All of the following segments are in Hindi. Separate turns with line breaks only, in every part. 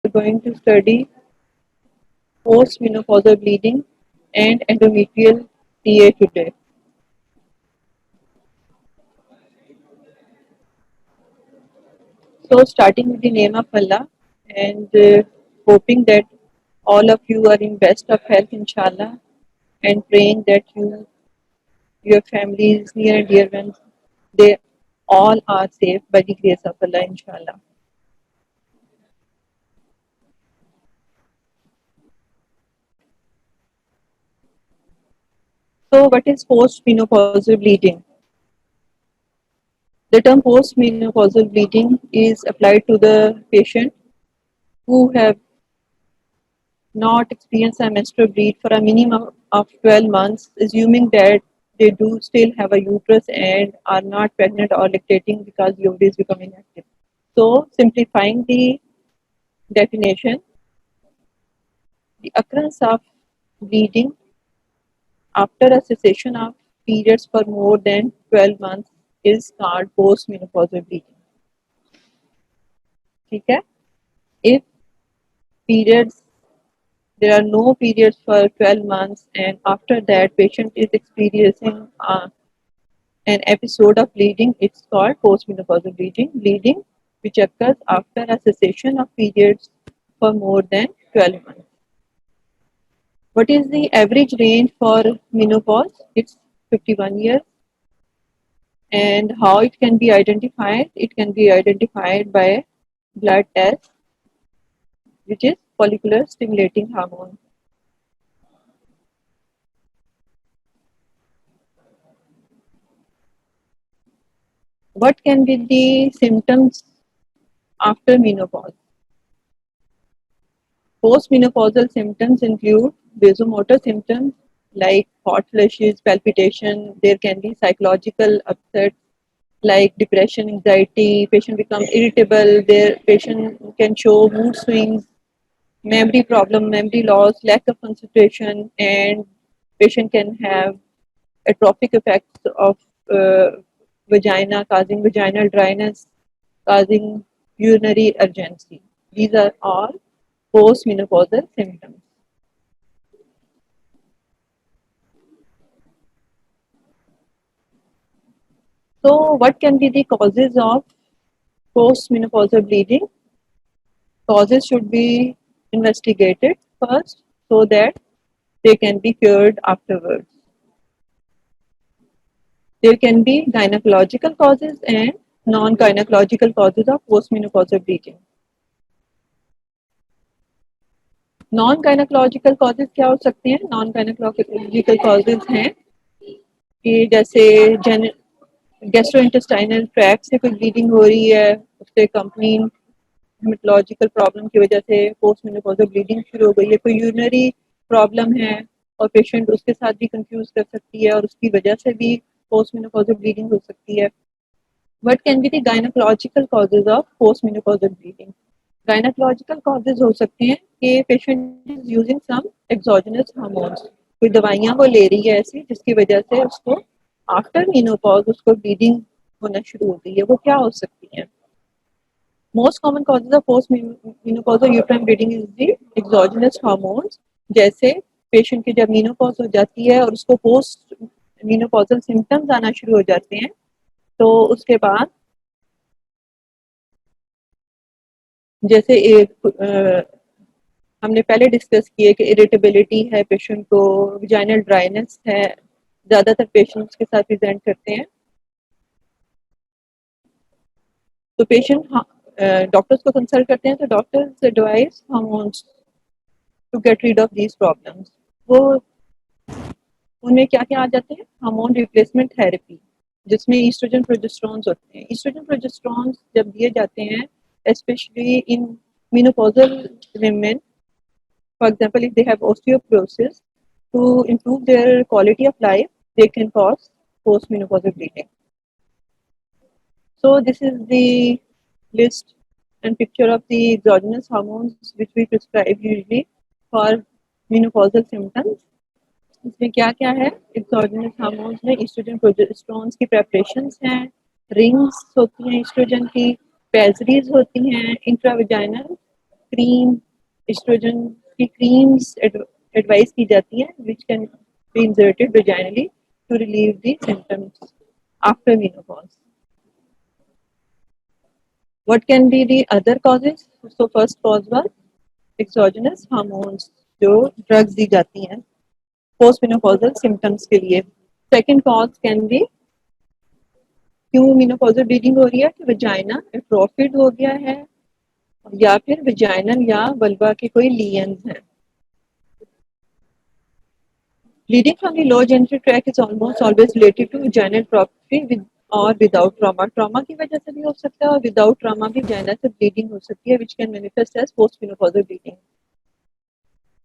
going to study postmenopausal bleeding and endometrial TA today. So, starting with the name of Allah and hoping that all of you are in best of health, inshallah, and praying that your families, near and dear ones, they all are safe by the grace of Allah, inshallah. So, what is postmenopausal bleeding? The term postmenopausal bleeding is applied to the patient who have not experienced a menstrual bleed for a minimum of 12 months, assuming that they do still have a uterus and are not pregnant or lactating because the ovary is becoming active. So, simplifying the definition, the occurrence of bleeding after a cessation of periods for more than 12 months is called postmenopausal bleeding. ठीक है? If periods there are no periods for 12 months and after that patient is experiencing an episode of bleeding, it's called postmenopausal bleeding which occurs after a cessation of periods for more than 12 months. What is the average range for menopause? It's 51 years. And how it can be identified? It can be identified by blood test, which is follicular stimulating hormone. What can be the symptoms after menopause? Postmenopausal symptoms include vasomotor symptoms like hot flashes, palpitation. There can be psychological upset like depression, anxiety. Patient become irritable. Their patient can show mood swings, memory problem, memory loss, lack of concentration, and patient can have atrophic effects of vagina, causing vaginal dryness, causing urinary urgency. These are all postmenopausal symptoms. So, what can be the causes of postmenopausal bleeding? Causes should be investigated first so that they can be cured afterwards. There can be gynecological causes and non-gynecological causes of postmenopausal bleeding. Non gynaecological causes क्या हो सकते हैं? नॉन गायनोकोलॉजिकल कॉजेज हैं कि जैसे गैस्ट्रोइंटेस्टाइनल ट्रैक्ट से कोई ब्लीडिंग हो रही है, उससे कंपनी हेमेटोलॉजिकल प्रॉब्लम की वजह से पोस्टमेनोपॉजल ब्लीडिंग शुरू हो गई है, कोई यूरिनरी प्रॉब्लम है और पेशेंट उसके साथ भी कंफ्यूज कर सकती है और उसकी वजह से भी पोस्टमेनोपॉजल ब्लीडिंग हो सकती है. What can be the gynecological causes of postmenopausal bleeding? Gynecological causes हो सकते हैं कि patient is using some exogenous hormones, कोई दवाइयाँ वो ले रही है ऐसी जिसकी वजह से उसको आफ्टर मेनोपॉज उसको ब्लीडिंग होना शुरू हो गई है. वो क्या हो सकती है? Most common causes of post menopausal uterine bleeding is the exogenous hormones. जैसे पेशेंट की जब मेनोपॉज हो जाती है और उसको पोस्ट मेनोपॉजल सिम्टम्स आना शुरू हो जाते हैं, तो उसके बाद जैसे हमने पहले डिस्कस किए कि इरिटेबिलिटी है पेशेंट को, वजाइनल ड्राइनेस है, ज़्यादातर पेशेंट्स के साथ प्रेजेंट करते हैं. तो पेशेंट डॉक्टर्स को कंसल्ट करते हैं तो doctors advise hormones to get rid of these problems. वो उनमें क्या क्या आ जाते हैं? हार्मोन रिप्लेसमेंट थेरेपी, जिसमें ईस्ट्रोजन प्रोजेस्टेरोन्स होते हैं. ईस्ट्रोजन प्रोजेस्टेरोन्स जब दिए जाते हैं, especially in menopausal women, for example, if they have osteoporosis, to improve their quality of life, they can cause postmenopausal bleeding. So this is the list and picture of the exogenous hormones which we prescribe usually for menopausal symptoms. इसमें क्या क्या है? एक्सोजेनस हार्मोन्स में ईस्ट्रोजन प्रोजेस्टेरोन्स की प्रेपरेशंस हैं, रिंग्स होती हैं ईस्ट्रोजन की, पेजरीज होती हैं इंट्रावेजाइनल, क्रीम, एस्ट्रोजन की क्रीम्स एडवाइस की जाती हैं which can be inserted vaginally to relieve the symptoms after menopause. What can be the other causes? So first cause was exogenous hormones, जो ड्रग्स दी जाती हैं पोस्ट मेनोपॉजल सिम्टम्स के लिए. सेकेंड कॉज कैन बी क्यों मेनोपॉजल ब्लीडिंग हो रही है कि वजाइना एट्रोफिड हो गया है या फिर वजाइनल या वल्वा के कोई लीयंस हैं. Bleeding from the lower genital tract is almost always related to vaginal atrophy with और विदाउट ट्रॉमा. ट्रॉमा की वजह से भी हो सकता है और विदाउट ट्रॉमा भी वजाइना से ब्लीडिंग हो सकती है which can manifest as post menopausal bleeding.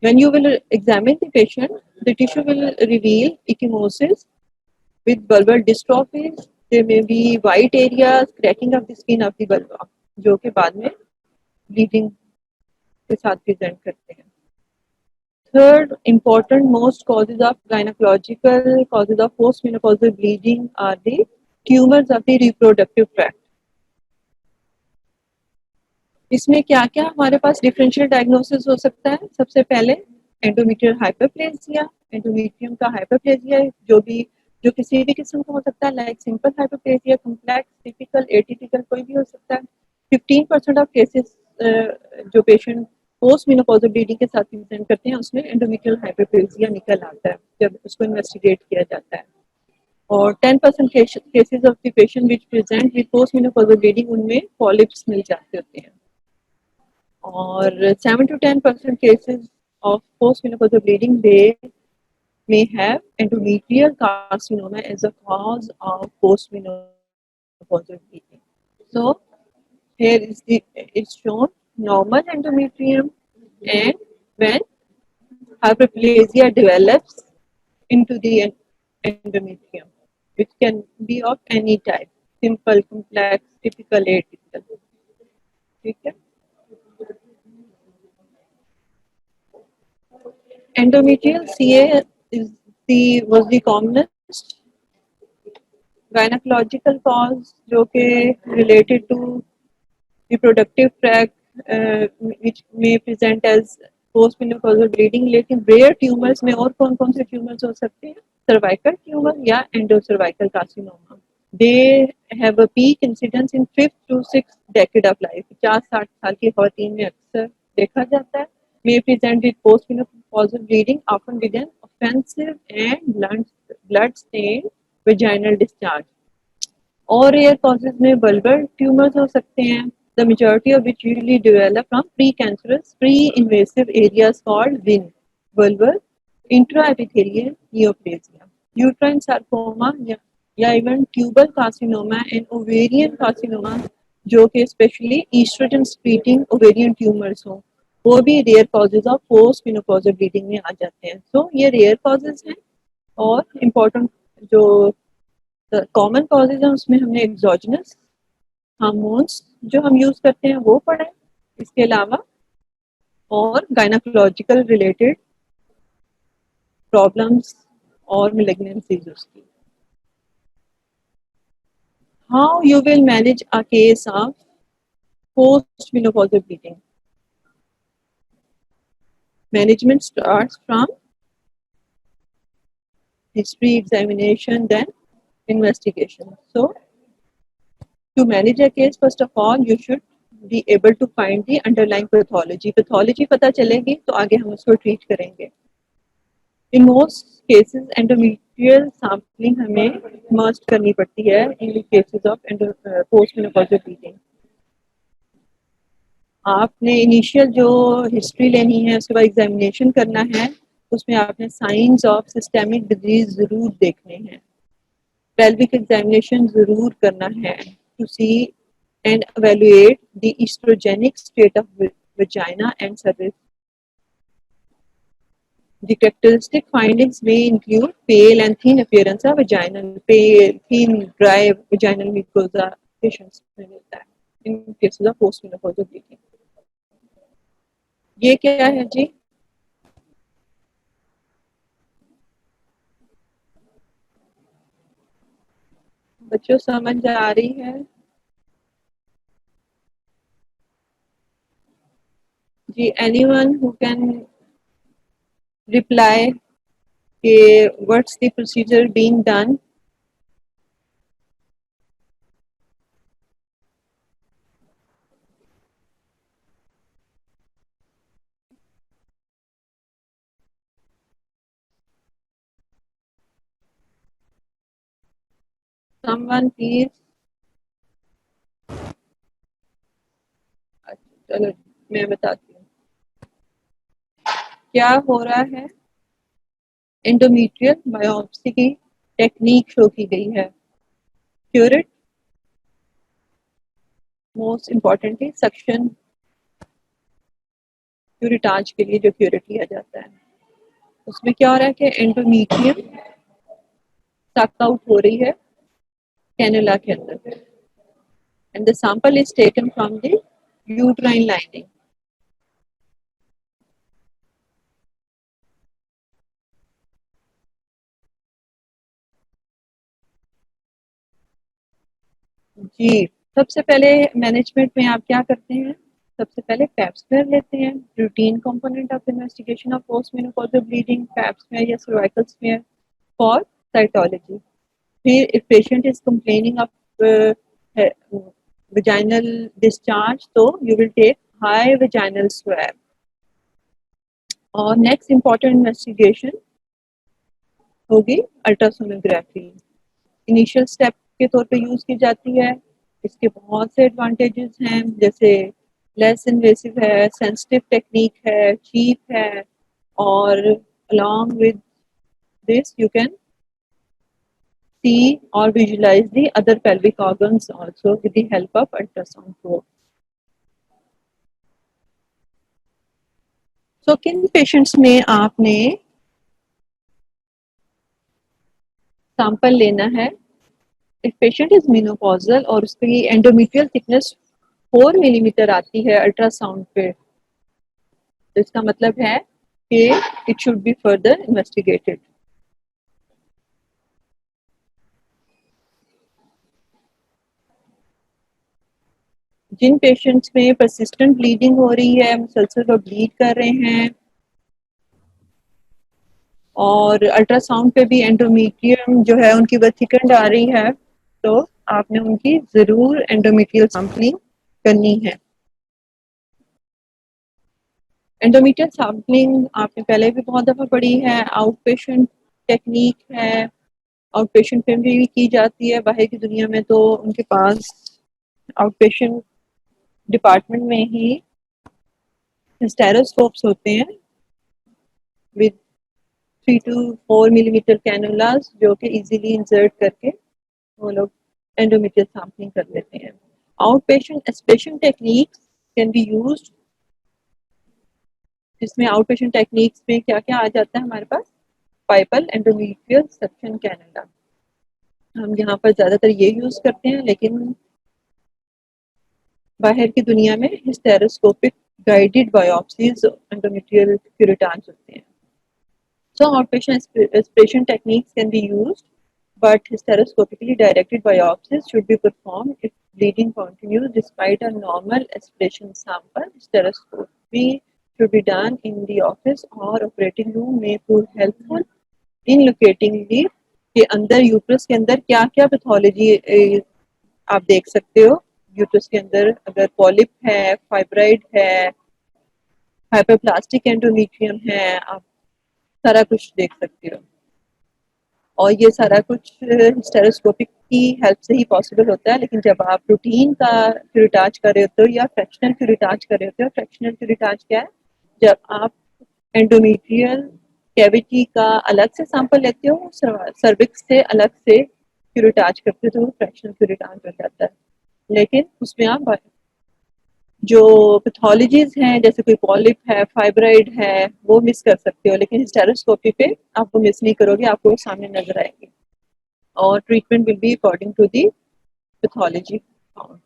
When you will examine the patient, the tissue will reveal ecchymosis with bulbar dystrophies. There may be white areas, cracking of the skin of the vulva, जो कि बाद में bleeding के साथ present करते हैं. Third important most causes of gynecological causes of postmenopausal bleeding are the tumors of the reproductive tract. इसमें क्या क्या हमारे पास डिफरेंशियल डायग्नोसिस हो सकता है. सबसे पहले एंडोमेट्रियल हाइपरप्लेजिया. एंडोमेट्रियम का हाइपरप्लेजिया जो किसी भी किस्म का हो सकता है, like simple hyperplasia, complex, typical, atypical, कोई भी हो सकता है. 15% ऑफ केसेस जो पेशेंट पोस्ट मेनोपॉजल ब्लीडिंग के साथ प्रेजेंट करते हैं उसमें एंडोमेट्रियल हाइपरप्लेजिया निकल आता है जब उसको इन्वेस्टिगेट किया जाता है. और 10% cases of the patient which present with post menopausal bleeding उनमें पॉलिप्स मिल जाते होते हैं. और 7 to 10% cases of postmenopausal bleeding they may have endometrial carcinoma as a cause of postmenopausal bleeding. So here is it's shown normal endometrium, and when hyperplasia develops into the endometrium, which can be of any type, simple, complex, typical, atypical. ठीक है. Endometrial CA was the commonest gynecological cause जो कि related to reproductive tract which may present as postmenopausal bleeding. लेकिन rare tumors में और कौन कौन से tumors हो सकते हैं? Cervical tumor या endocervical carcinoma. They have a peak incidence in 5th to 6th decade of life. 50-60 साल की खवातीन में अक्सर देखा जाता है. May present with postmenopausal bleeding, often with an offensive and blood-stained vaginal discharge. और rare causes में vulvar tumors हो सकते हैं. The majority of which usually develop from precancerous, pre-invasive areas called VIN, vulvar intraepithelial neoplasia, uterine sarcoma या even tubal carcinoma and ovarian carcinoma जो कि specially oestrogen secreting ovarian tumors हो, वो भी rare causes of post menopausal bleeding में आ जाते हैं. सो ये रेयर कॉजेज हैं. और इम्पोर्टेंट जो कॉमन कॉजेज हैं उसमें हमने एक्सोजनस हार्मोन्स जो हम यूज करते हैं वो पढ़ा है. इसके अलावा और गायनाकोलॉजिकल रिलेटेड प्रॉब्लम्स और मैलिग्नेंसीज उसकी. How you will manage a case of postmenopausal bleeding? Management starts from history examination, then investigation. So, to manage a case, first of all, you should be able to find the underlying pathology. Pathology पता चलेगी तो आगे हम उसको treat करेंगे. In most cases, endometrial sampling हमें must करनी पड़ती है in the cases of postmenopausal bleeding. आपने इनिशियल जो हिस्ट्री लेनी है उसके बाद एग्जामिनेशन करना है. उसमें आपने साइंस ऑफ सिस्टेमिक डिजीज जरूर देखने हैं. पेल्विक एग्जामिनेशन जरूर करना है to see and evaluate the estrogenic state of vagina and cervix. The characteristic findings may include pale and thin appearance of vaginal, pale, thin, dry vaginal mucosa patients में मिलता है in cases of postmenopausal bleeding. ये क्या है जी? बच्चों समझ आ रही है? जी, एनीवन हु कैन रिप्लाई कि what's the procedure being done? Someone please. चलो मैं बताती हूँ क्या हो रहा है। एंडोमेट्रियल बायोप्सी की टेक्निक शो की गई है। Curate, most importantly suction curettage के लिए जो क्यूरेट लिया जाता है, उसमें क्या हो रहा है कि एंडोमेट्रियम सक आउट हो रही है कैनुला के अंदर, and the sample is taken from the uterine lining. जी, सबसे पहले मैनेजमेंट में आप क्या करते हैं? सबसे पहले पैप स्मेयर लेते हैं, routine component of investigation of post menopausal bleeding, pap smear या सर्वाइकल स्मेयर फॉर साइटोलॉजी। फिर if patient is complaining of vaginal discharge, तो you will take high vaginal swab। और नेक्स्ट इम्पॉर्टेंट इन्वेस्टिगेशन होगी अल्ट्रासोनोग्राफी। इनिशियल स्टेप के तौर पे यूज की जाती है। इसके बहुत से एडवांटेजेस हैं, जैसे लेस इन्वेसिव है, सेंसिटिव टेक्निक है, चीप है, और along with this you can see or visualize the other pelvic organs also with the help of ultrasound probe। So किन पेशेंट्स में आपने सैंपल लेना है? इफ पेशेंट इज मेनोपॉजल और उसकी एंडोमेट्रियल थिकनेस 4 मिलीमीटर आती है अल्ट्रासाउंड पे, तो इसका मतलब है कि it should be further investigated. जिन पेशेंट्स में परसिस्टेंट ब्लीडिंग हो रही है, मुसलसल वो ब्लीड कर रहे हैं और अल्ट्रासाउंड पे भी एंडोमेट्रियम जो है उनकी वह थिकनेस आ रही है, तो आपने उनकी जरूर एंडोमेट्रियल सैंपलिंग करनी है। एंडोमेट्रियल सैंपलिंग आपने पहले भी बहुत दफ़ा पढ़ी है, आउट पेशेंट टेक्निक है, आउट पेशेंट पे भी की जाती है। बाहर की दुनिया में तो उनके पास आउट पेशेंट डिपार्टमेंट में ही स्टेरोस्कोप्स होते हैं विद 3 to 4 मिलीमीटर कैनुलास, जो कि इजीली इंसर्ट करके वो लोग एंडोमेट्रियल सैंपलिंग कर लेते हैं। Out patient aspiration techniques can be used, जिसमें आउट पेशेंट टेक्निक्स में क्या क्या आ जाता है हमारे पास? पाइपल एंडोमेट्रियल सक्शन कैनुला, हम यहाँ पर ज़्यादातर ये यूज़ करते हैं, लेकिन बाहर की दुनिया में हिस्टेरोस्कोपिक गाइडेड बायोप्सीज एंडोमेट्रियल क्यूरेटांस होते हैं। So outpatient aspiration techniques can be used, but hysteroscopically directed biopsies should be performed if bleeding continues despite a normal aspiration sample. Hysteroscopy should be done in the office or operating room may prove helpful in locating the के अंदर यूट्रस के अंदर क्या क्या पैथोलॉजी आप देख सकते हो। यूट्रस के अंदर अगर पॉलिप है, फाइब्राइड है, हाइपरप्लास्टिक एंडोमेट्रियम है, आप सारा कुछ देख सकते हो। और ये सारा कुछ हिस्टेरोस्कोपिक की हेल्प से ही पॉसिबल होता है, लेकिन जब आप रूटीन का क्यूरेटाज कर रहे होते हो या फ्रैक्शनल क्यूरेटाज कर रहे होते हो, फ्रैक्शनल क्यूरेटाज क्या है? जब आप एंडोमेट्रियल कैविटी का अलग से सैंपल लेते हो, सर्विक्स से अलग से क्यूरेटाज करते हो, तो फ्रैक्शनल क्यूरेटाज हो जाता है। लेकिन उसमें आप जो पैथोलॉजीज हैं, जैसे कोई पॉलिप है, फाइब्राइड है, वो मिस कर सकते हो, लेकिन हिस्टेरोस्कोपी पे आप वो मिस नहीं करोगे, आपको वो सामने नजर आएंगे। और treatment will be according to the pathology found.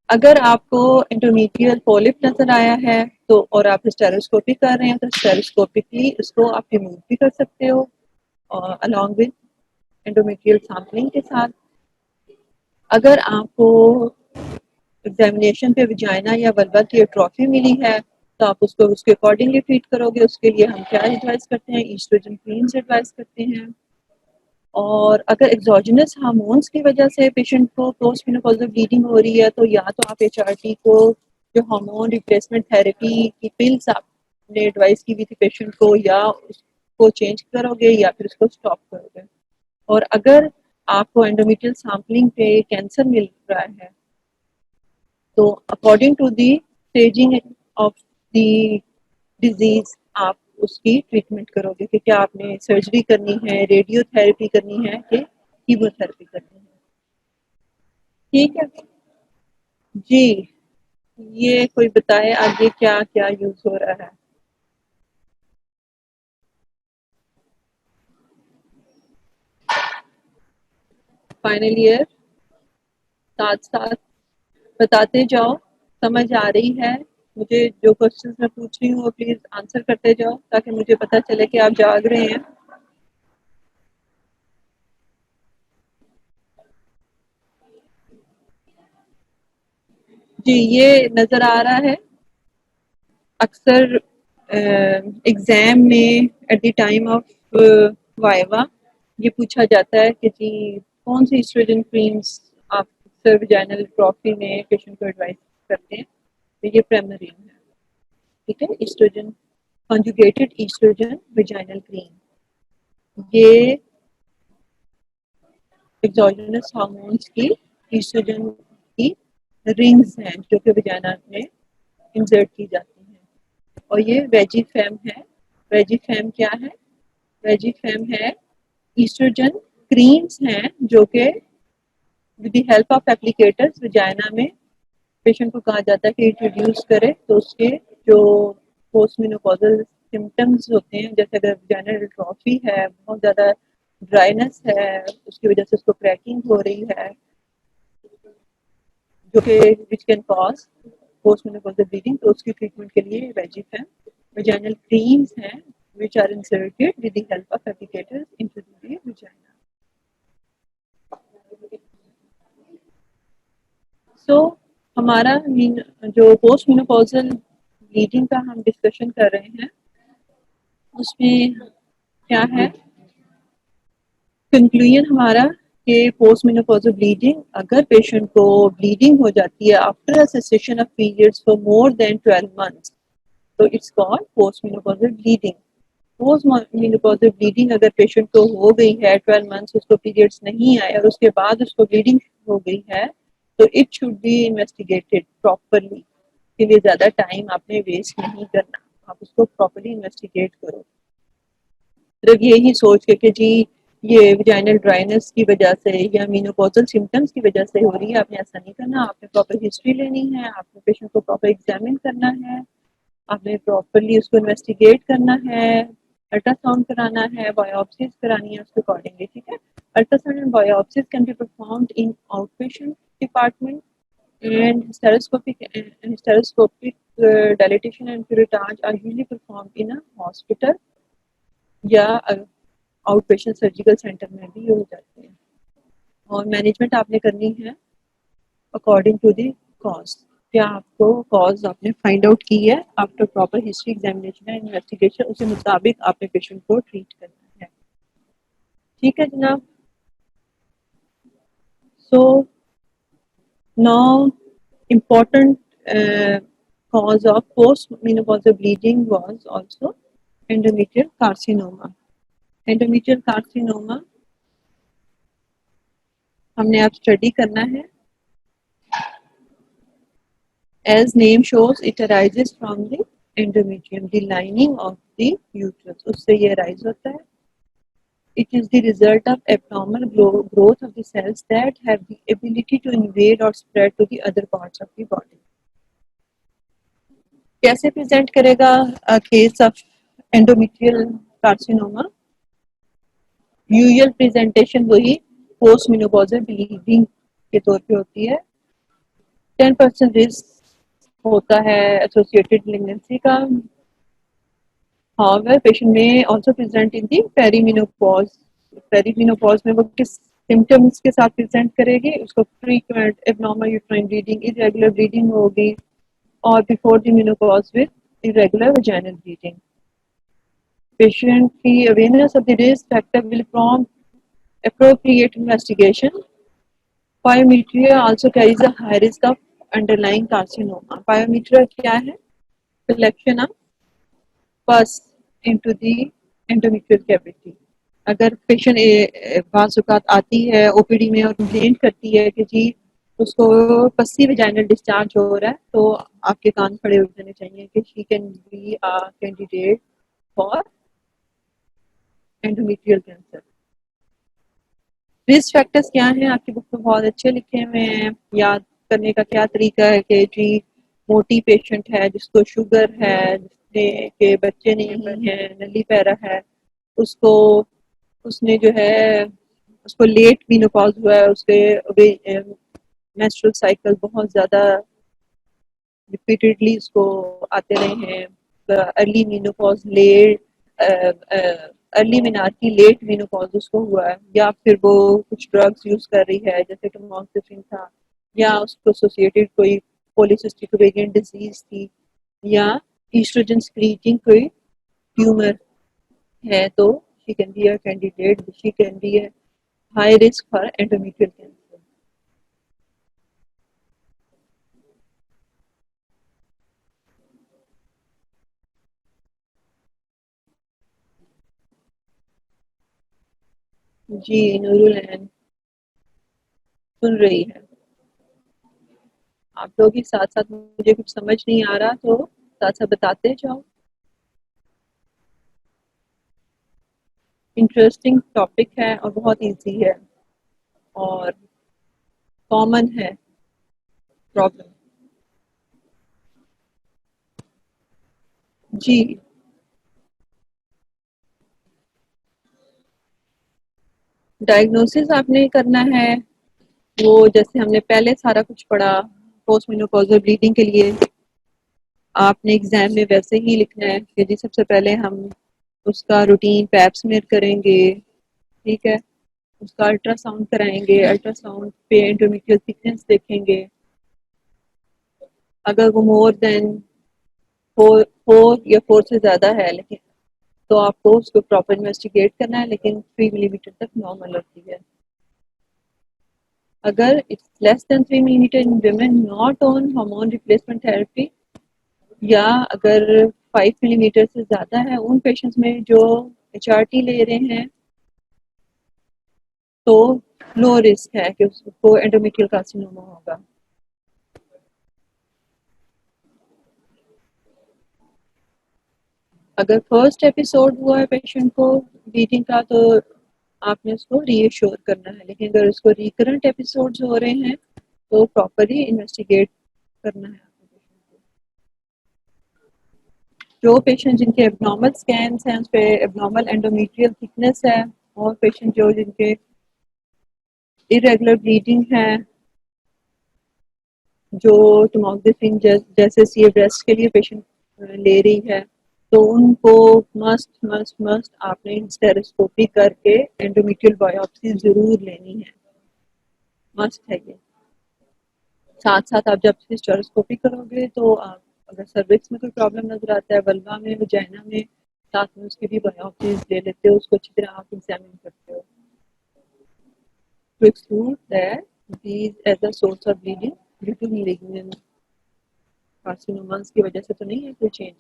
अगर आपको इंटरमीडियल पॉलिप नजर आया है तो और आप हिस्टेरोस्कोपी कर रहे हैं, तो हिस्टेरोस्कोपिकली उसको आप रिमूव भी कर सकते हो अलॉन्ग विद एंडोमेट्रियल सैम्पलिंग के साथ। अगर आपको एग्जामिनेशन पे वजाइना या वल्वा की एट्रोफी मिली है, तो आप उसको उसके अकॉर्डिंगली ट्रीट करोगे। उसके लिए हम क्या एडवाइस करते हैं, ईस्ट्रोजन क्रीम्स एडवाइस करते हैं। और अगर एक्सोजेनस हार्मोन्स की वजह से पेशेंट को पोस्ट मेनोपॉजल ब्लीडिंग हो रही है तो या तो आप एचआरटी को जो हार्मोन रिप्लेसमेंट थेरेपी की पिल्स आपने एडवाइस की हुई थी पेशेंट को, या उसको चेंज करोगे या फिर उसको स्टॉप करोगे। और अगर आपको एंडोमेट्रियल सैंपलिंग पे कैंसर मिल रहा है तो according to the staging of the disease आप उसकी ट्रीटमेंट करोगे कि क्या आपने सर्जरी करनी है, रेडियोथेरेपी करनी है कि कीमोथेरेपी करनी है। ठीक है जी, ये कोई बताए आगे क्या क्या यूज हो रहा है। फाइनल ईयर साथ साथ बताते जाओ, समझ आ रही है। मुझे जो क्वेश्चंस मैं पूछ रही हूँ वो प्लीज आंसर करते जाओ ताकि मुझे पता चले कि आप जाग रहे हैं। जी, ये नजर आ रहा है। अक्सर एग्जाम में at the time of viva ये पूछा जाता है कि जी कौन सी एस्ट्रोजन क्रीम्स आप अक्सर वजाइनल ट्रॉफी में पेशेंट को एडवाइस करते हैं। तो ये प्रेमरीन है, ठीक है। Oestrogen conjugated oestrogen vaginal cream, ये एक्सोजेनस हार्मोन्स की एस्ट्रोजन की रिंग्स हैं जो कि वजाइना में इंसर्ट की जाती हैं। और ये वेजिफेम है। वेजिफेम क्या है? वेजिफेम है ईस्ट्रोजन क्रीम्स हैं जो कि with the help of applicators vagina में पेशेंट को कहा जाता है कि इंट्रोड्यूस करे तो उसके जो पोस्ट मेनोपॉजल सिम्टम्स होते हैं, जैसे अगर वजाइनल ट्रॉफी है, बहुत ज़्यादा ड्राइनेस है, उसकी वजह से उसको क्रैकिंग हो रही है जो कि which can cause post menopausal bleeding, तो उसकी ट्रीटमेंट के लिए वेजिफेम वजाइनल क्रीम्स हैं which are inserted with the help of applicators into the vagina. So हमारा जो पोस्ट मेनोपॉजल ब्लीडिंग का हम डिस्कशन कर रहे हैं उसमें क्या है कंक्लूजन हमारा कि पोस्ट मेनोपॉजल ब्लीडिंग, अगर पेशेंट को ब्लीडिंग हो जाती है after a cessation of periods for more than 12 months तो it's called post menopausal bleeding. Post menopausal bleeding अगर पेशेंट को हो गई है 12 मंथ्स उसको पीरियड्स नहीं आए और उसके बाद उसको ब्लीडिंग हो गई है तो it should be investigated properly. के लिए ज़्यादा टाइम आपने वेस्ट नहीं करना, आप उसको प्रॉपरली इन्वेस्टिगेट करो। सिर्फ यही सोच के कि जी ये वजाइनल ड्राइनेस की वजह से या मेनोपॉजल सिम्टम्स की वजह से हो रही है, आपने ऐसा नहीं करना। आपने प्रॉपर हिस्ट्री लेनी है, आपने पेशेंट को प्रॉपर एग्जामिन करना है, आपने प्रॉपरली उसको इन्वेस्टिगेट करना है, अल्ट्रासाउंड कराना है, बायोप्सीज करानी है उसके अकॉर्डिंगली, ठीक है। Ultrasound and biopsies can be performed in outpatient department and stereoscopic dilatation and curettage are usually performed in a hospital या आउट पेशेंट सर्जिकल सेंटर में भी हो जाते हैं। और मैनेजमेंट आपने करनी है अकॉर्डिंग टू द कॉज। क्या आपको कॉज आपने फाइंड आउट की है, after proper history examination and investigation उसी मुताबिक आपने पेशेंट को ट्रीट करना है। ठीक है जनाब। सो now important cause of postmenopausal bleeding was also endometrial carcinoma. Endometrial carcinoma हमने अब स्टडी करना है। As name shows, it arises from the endometrium, the lining of the uterus. उससे ये arise होता है। It is the result of abnormal growth of the cells that have the ability to invade or spread to the other parts of the body. कैसे प्रेजेंट करेगा case of endometrial carcinoma? Usual presentation वही पोस्ट मेनोपॉजल ब्लीडिंग के तौर पे होती है। 10% रिस्क होता है एसोसिएटेड मेलिग्नेंसी का। हाउएवर पेशेंट में also present in the perimenopause. Perimenopause में वो किस सिम्टम्स के साथ प्रेजेंट करेगी? उसको frequent abnormal uterine bleeding, irregular bleeding होगी, और before the menopause with irregular vaginal bleeding. Patient की awareness of the risk factor will prompt appropriate investigation. Pyometria also carries a high risk of underlying carcinoma. Pyometria क्या है? Collection of pus into the endometrial cavity. अगर पेशेंट बाज़ आती है ओपीडी में और कंप्लेंट करती है कि जी उसको पस्सी वेजाइनल डिस्चार्ज हो रहा है, तो आपके कान खड़े हो जाने चाहिए कि she can be a candidate for endometrial cancer. Risk factors क्या हैं? आपकी बुक में बहुत अच्छे लिखे हुए हैं। याद करने का क्या तरीका है कि जी मोटी पेशेंट है, जिसको शुगर है, जिसने के बच्चे नहीं है, नली पैरा है, उसको उसने जो है उसको लेट मेनोपॉज हुआ है, उसके मेंस्ट्रुअल साइकिल बहुत ज़्यादा रिपीटेडली उसको आते रहे हैं, early menopause late early menarche late menopause उसको हुआ है, या फिर वो कुछ ड्रग्स यूज कर रही है जैसे टमोक्सिफिन था, या उसको एसोसिएटेड कोई पॉलीसिस्टिक ओवेरियन डिजीज थी, या ईस्ट्रोजन स्क्रीटिंग कोई ट्यूमर है, तो she can be a candidate, she can be a high risk for endometrial cancer. जी नूरुल ऐन सुन रही है। आप लोग ही साथ साथ, मुझे कुछ समझ नहीं आ रहा तो साथ साथ बताते जाओ। इंटरेस्टिंग टॉपिक है और बहुत इजी है और कॉमन है प्रॉब्लम। जी डायग्नोसिस आपने करना है वो जैसे हमने पहले सारा कुछ पढ़ा पोस्ट मेनोपॉजल ब्लीडिंग के लिए, आपने एग्जाम में वैसे ही लिखना है कि जी सबसे पहले हम उसका रूटीन पैप स्मीयर करेंगे, ठीक है, उसका अल्ट्रासाउंड कराएंगे, अल्ट्रासाउंड पे एंडोमेट्रियल थिकनेस देखेंगे, अगर वो मोर देन फोर या फोर से ज़्यादा है लेकिन तो आपको उसको प्रॉपर इन्वेस्टिगेट करना है, लेकिन 3 मिलीमीटर तक नॉर्मल होती है। अगर it's less than 3 millimetre in women not on hormone replacement therapy, या अगर 5 मिलीमीटर से ज़्यादा है उन पेशेंट्स में जो HRT ले रहे हैं, तो लो रिस्क है कि उसको एंडोमेट्रियल कार्सिनोमा होगा। अगर फर्स्ट एपिसोड हुआ है पेशेंट को ब्लीडिंग का, तो आपने उसको रीएश्योर करना है, लेकिन अगर उसको रिकरेंट एपिसोड्स हो रहे हैं तो प्रॉपरली इन्वेस्टिगेट करना है। जो पेशेंट जिनके एबनॉर्मल स्कैन्स हैं उस पर एबनॉर्मल एंडोमेट्रियल थिकनेस है, और पेशेंट जो जिनके इरेगुलर ब्लीडिंग है, जो टमोक्सिफिन जैसे सी ब्रेस्ट के लिए पेशेंट ले रही है, तो उनको मस्ट मस्ट मस्ट आपने हिस्टेरोस्कोपी करके एंडोमेट्रियल बायोप्सी जरूर लेनी है, मस्ट है ये। साथ साथ आप जब हिस्टेरोस्कोपी करोगे तो आप अगर सर्विक्स में कोई प्रॉब्लम नजर आता है, वल्वा में, वजाइना में, साथ में उसकी भी बायोप्सीज ले लेते हो, उसको अच्छी तरह आप एग्जामिन करते हो to exclude that these as a source of bleeding due to malignant carcinomas की वजह से तो नहीं है कोई चेंज।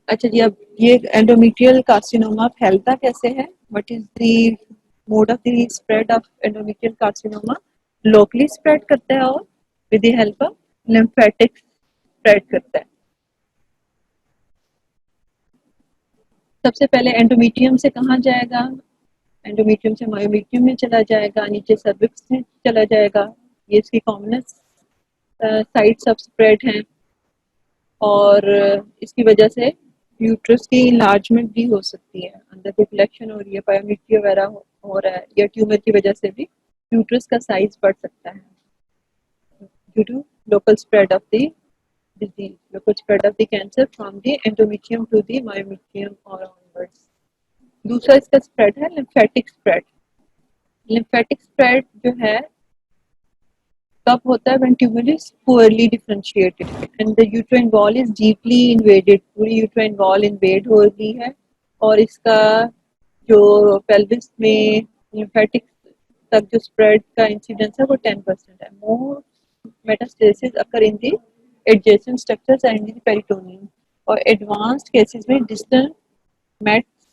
अच्छा जी, अब ये एंडोमेट्रियल कार्सिनोमा फैलता कैसे है? What is the mode of the spread of endometrial carcinoma? Locally spread करता है और with the help of lymphatic spread करता है। सबसे पहले एंडोमेट्रियम से कहाँ जाएगा? एंडोमेट्रियम से मायोमेट्रियम में चला जाएगा, नीचे सर्विक्स में चला जाएगा, ये इसकी कॉमनेस साइट्स ऑफ स्प्रेड हैं, और इसकी वजह से यूट्रस की इन्लार्जमेंट भी हो सकती है, अंदर की कलेक्शन हो रही है, पायोमेट्री वगैरह हो रहा है, या ट्यूमर की वजह से भी यूट्रस का साइज बढ़ सकता है due to local spread of the disease, local spread of the cancer from the endometrium to the myometrium or onwards. दूसरा इसका स्प्रेड है लिम्फेटिक स्प्रेड। लिम्फेटिक स्प्रेड जो है कब होता है? When tumour is poorly differentiated and the uterine wall is deeply invaded, पूरी यूट्राइन वॉल इन्वेड हो रही है और इसका जो पेल्विस में लिम्फेटिक तक जो स्प्रेड का इंसिडेंस है वो 10% है। More metastasis occur in the adjacent structures and in peritoneum, और एडवांस्ड केसेस में डिस्टल मेट्स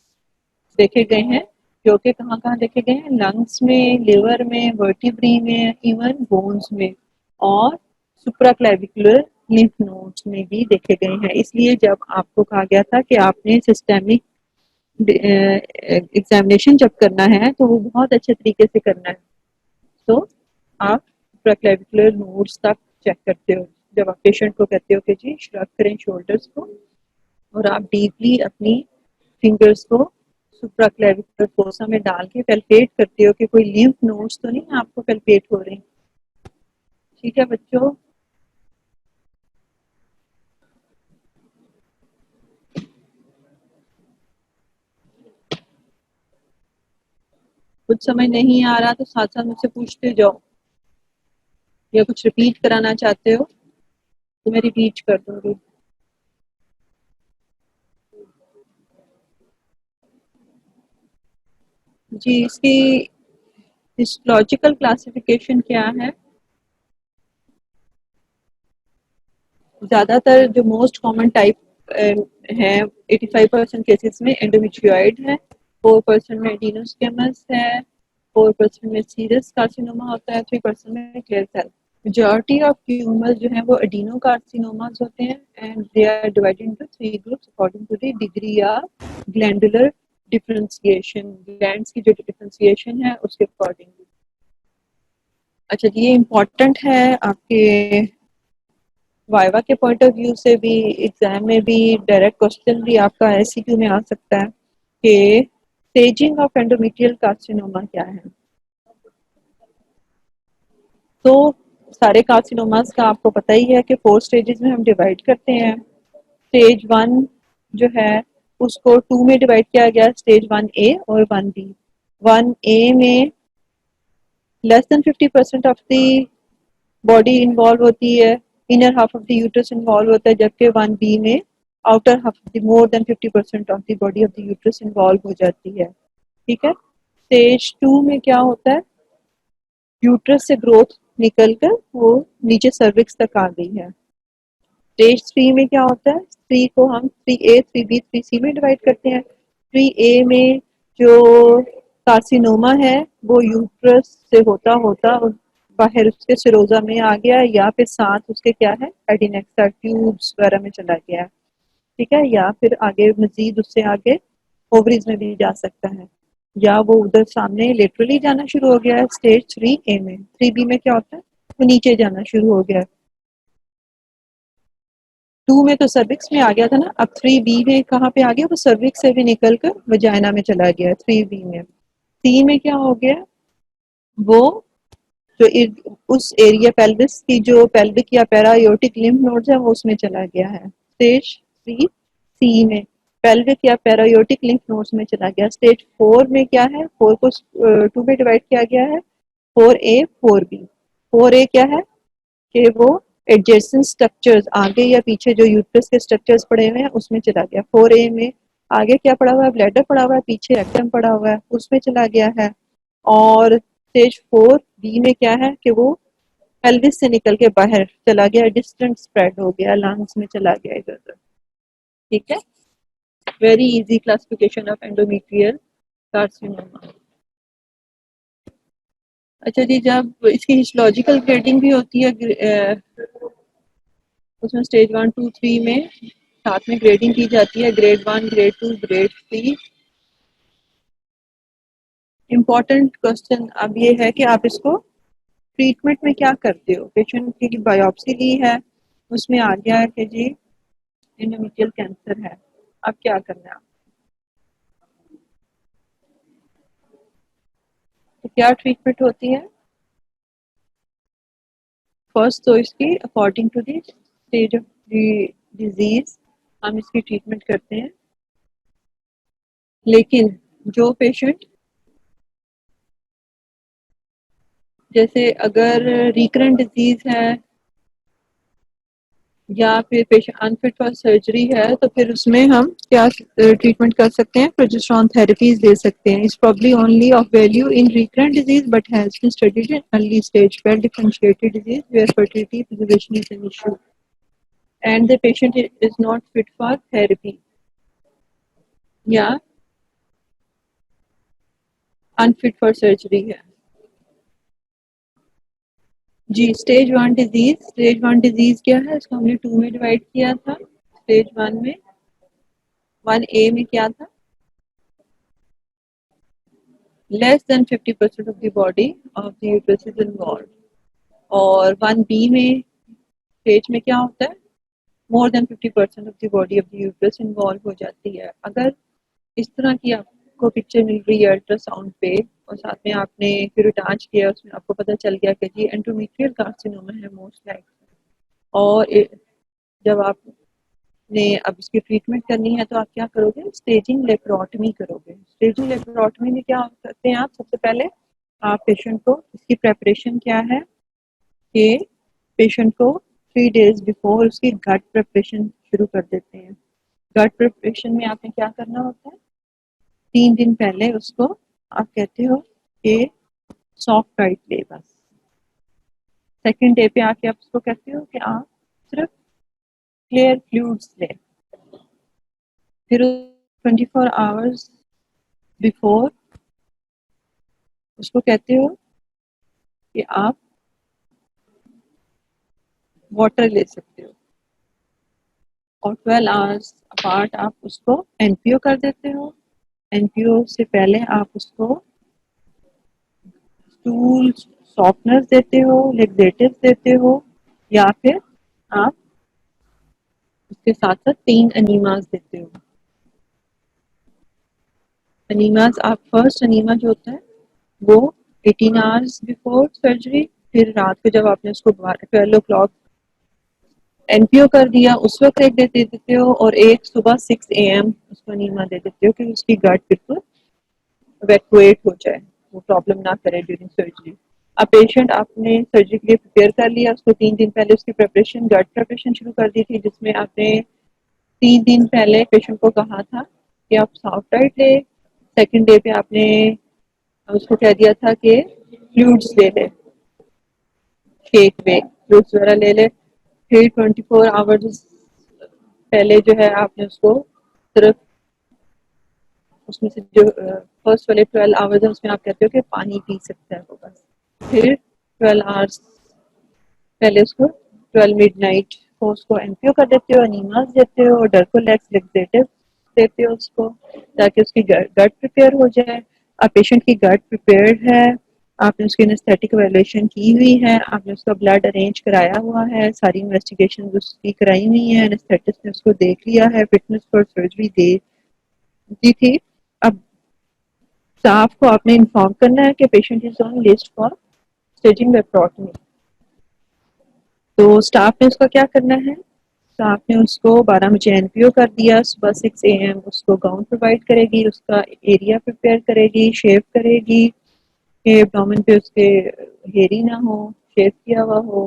देखे गए हैं, जो कि कहाँ कहाँ देखे गए हैं? लंग्स में, लिवर में, वर्टिब्री में, इवन बोन्स में और सुप्राक्लेविकुलर लिम्फ नोड्स में भी देखे गए हैं। इसलिए जब आपको कहा गया था कि आपने सिस्टेमिक एग्जामिनेशन जब करना है तो वो बहुत अच्छे तरीके से करना है। तो आप सुप्राक्लेविकुलर नोड्स तक चेक करते हो जब आप पेशेंट को कहते हो कि जी श्रग करें शोल्डर्स को, और आप डीपली अपनी फिंगर्स को सुप्राक्लेविकुलर फोसा में डाल के पैल्पेट करते हो कि कोई लिम्फ नोड्स तो नहीं आपको पैल्पेट हो रहे हैं। ठीक है बच्चों? कुछ समझ नहीं आ रहा तो साथ साथ मुझसे पूछते जाओ, या कुछ रिपीट कराना चाहते हो तो मैं रिपीट कर दूंगी। जी, इसकी हिस्टोलॉजिकल क्लासिफिकेशन क्या है? ज़्यादातर जो मोस्ट कॉमन टाइप है 85% केसेस में एंडोमेट्रियोइड है, 4% में एडिनोस्केमस है, 4% में सीरस कार्सिनोमा होता है, 3% में clear cell. Majority of tumours जो है वो एडिनो कार्सिनोमास होते हैं and they are divided into 3 groups according to the degree of glandular differentiation, glands की जो डिफरेंशिएशन है उसके अकॉर्डिंग। अच्छा जी, ये इम्पोर्टेंट है आपके वाइवा के पॉइंट ऑफ व्यू से भी, एग्जाम में भी डायरेक्ट क्वेश्चन भी आपका एमसीक्यू में आ सकता है कि स्टेजिंग ऑफ एंडोमेट्रियल कार्सिनोमा क्या है। तो सारे कार्सिनोमास का आपको पता ही है कि 4 स्टेजेस में हम डिवाइड करते हैं। स्टेज 1 जो है उसको 2 में डिवाइड किया गया, स्टेज 1A और 1B। 1A में less than 50% of the body involve होती है, inner half of the uterus involve होता है, जबकि 1B में outer half of the more than 50% of the body of the uterus involve हो जाती है। ठीक है। स्टेज 2 में क्या होता है? यूट्रस से ग्रोथ निकलकर वो नीचे सर्विक्स तक आ गई है। स्टेज 3 में क्या होता है? 3 को हम 3A 3B 3C में डिवाइड करते हैं। 3A में जो कार्सिनोमा है वो यूट्रस से होता होता बाहर उसके सिरोजा में आ गया, या फिर साथ उसके क्या है एडिनेक्सा ट्यूब्स वगैरह में चला गया। ठीक है, या फिर आगे मजीद उससे आगे ओवरीज में भी जा सकता है, या वो उधर सामने लेटरली जाना शुरू हो गया है स्टेज 3A में। 3B में क्या होता है? वो नीचे जाना शुरू हो गया। 2 में तो सर्विक्स में आ गया था ना, अब 3B में कहाँ पे आ गया? वो सर्विक्स से भी निकल कर वजाइना में चला गया 3B में। 3 में क्या हो गया? वो जो उस एरिया पेल्विस की जो पेल्विक या पैरायोटिक लिम्फ नोड्स है वो उसमें चला गया है। स्टेज 3C में पेल्विक या पैरायोटिक लिम्फ नोड्स में चला गया। स्टेज 4 में क्या है? 4 को 2 में डिवाइड किया गया है, 4A 4B। 4A क्या है कि वो एडजेसेंट स्ट्रक्चर्स आगे या पीछे जो यूट्रस के स्ट्रक्चर्स पड़े हुए हैं उसमें चला गया। 4A में आगे क्या पड़ा हुआ है? ब्लैडर पड़ा हुआ है, पीछे रेक्टम पड़ा हुआ है, उसमें चला गया है। और स्टेज 4B में क्या है कि वो पेल्विस से निकल के बाहर चला गया, डिस्टेंट स्प्रेड हो गया, लंग्स में चला गया इधर उधर। ठीक है, very easy classification of endometrial carcinoma. अच्छा जी, जब इसकी हिस्टोलॉजिकल ग्रेडिंग भी होती है उसमें स्टेज 1 2 3 में साथ में ग्रेडिंग की जाती है, grade 1 grade 2 grade 3। Important question अब ये है कि आप इसको ट्रीटमेंट में क्या करते हो? पेशेंट की बायोप्सी ली है, उसमें आ गया है कि जी एंडोमेट्रियल कैंसर है, अब क्या करना है? तो क्या ट्रीटमेंट होती है? फर्स्ट तो इसकी according to the stage of disease हम इसकी ट्रीटमेंट करते हैं, लेकिन जो पेशेंट जैसे अगर रिकरेंट डिजीज है या फिर पेशेंट अनफिट फॉर सर्जरी है तो फिर उसमें हम क्या ट्रीटमेंट कर सकते हैं, प्रोजेस्टेरॉन थेरेपीज दे सकते हैं. It's probably only of value in recurrent disease but has been studied in early stage well differentiated disease where fertility preservation is an issue and the patient is not fit for therapy या अनफिट फॉर सर्जरी है. जी, स्टेज 1 डिजीज क्या है, इसको हमने 2 में डिवाइड किया था. स्टेज 1 में 1A में क्या था, less than 50% of the body of the uterus is involve. और 1B में स्टेज में क्या होता है, more than 50% of the body of the uterus involve हो जाती है. अगर इस तरह की आपको पिक्चर मिल रही है अल्ट्रासाउंड पे और साथ में आपने फिर अटैच किया, उसमें आपको पता चल गया कि जी एंडोमेट्रियल कार्सिनोमा है मोस्ट लाइक. और जब आपने अब इसकी ट्रीटमेंट करनी है तो आप क्या करोगे, स्टेजिंग लेप्रोटमी करोगे. स्टेजिंग लेप्रोटमी में क्या करते हैं आप, सबसे पहले आप पेशेंट को, इसकी प्रेपरेशन क्या है कि पेशेंट को 3 days बिफोर उसकी गट प्रेपरेशन शुरू कर देते हैं. गट प्रिपरेशन में आपने क्या करना होता है, 3 दिन पहले उसको आप कहते हो कि सॉफ्ट डाइट ले बस. सेकेंड डे पे आके आप उसको कहते हो कि आप सिर्फ क्लियर फ्लूइड्स ले. फिर 24 hours बिफोर उसको कहते हो कि आप वाटर ले सकते हो. और 12 hours अपार्ट आप उसको एनपीओ कर देते हो. एनपीओ से पहले आप उसको स्टूल सॉफ्टनर्स देते हो, लेक्सेटिव्स देते हो, या फिर आप उसके साथ साथ 3 अनीमास देते हो. अनीमास, आप फर्स्ट अनीमा जो होता है वो 18 hours बिफोर सर्जरी, फिर रात को जब आपने उसको 12 o'clock एनपीओ कर दिया उस वक्त एक देते हो, और एक सुबह 6 AM उसको अनीमा दे देते हो कि उसकी गट बिल्कुल इवैक्यूएट हो जाए, वो प्रॉब्लम ना करे ड्यूरिंग सर्जरी. अब पेशेंट आपने सर्जरी के लिए प्रिपेयर कर लिया, उसको 3 दिन पहले उसकी प्रेपरेशन, गट प्रेपरेशन शुरू कर दी थी, जिसमें आपने 3 दिन पहले पेशेंट को कहा था कि आप सॉफ्ट डाइट ले. सेकेंड डे पे आपने उसको कह दिया था कि फ्लूइड्स ले ले, शेक वेक फ्लूइड्स वगैरह ले ले. फिर 24 hours पहले जो है आपने उसको सिर्फ उसमें से जो फर्स्ट वाले 12 hours है उसमें आप कहते हो कि पानी पी सकता है वो बस. फिर 12 hours पहले उसको 12 midnight को उसको एनपीओ कर देते हो, अनीमास देते हो, डर्कोलेक्स लेक्सेटिव देते हो उसको, ताकि उसकी गट प्रिपेयर हो जाए. अब पेशेंट की गट प्रिपेयर्ड है, आपने उसकी एनेस्थेटिक एवेल्युएशन की हुई है, आपने उसका ब्लड अरेंज कराया हुआ है, सारी इन्वेस्टिगेशन उसकी कराई हुई है, एनेस्थेटिस्ट ने उसको देख लिया है, फिटनेस फॉर सर्जरी दे दी थी. अब स्टाफ को आपने इन्फॉर्म करना है कि patient is on list for staging laparotomy. तो स्टाफ ने उसका क्या करना है, स्टाफ ने उसको 12 बजे एनपीओ कर दिया, सुबह 6 AM उसको गाउन प्रोवाइड करेगी, उसका एरिया प्रिपेयर करेगी, शेव करेगी कि एब्डोमेन पे उसके हेरी ना हो, शेव किया हुआ हो.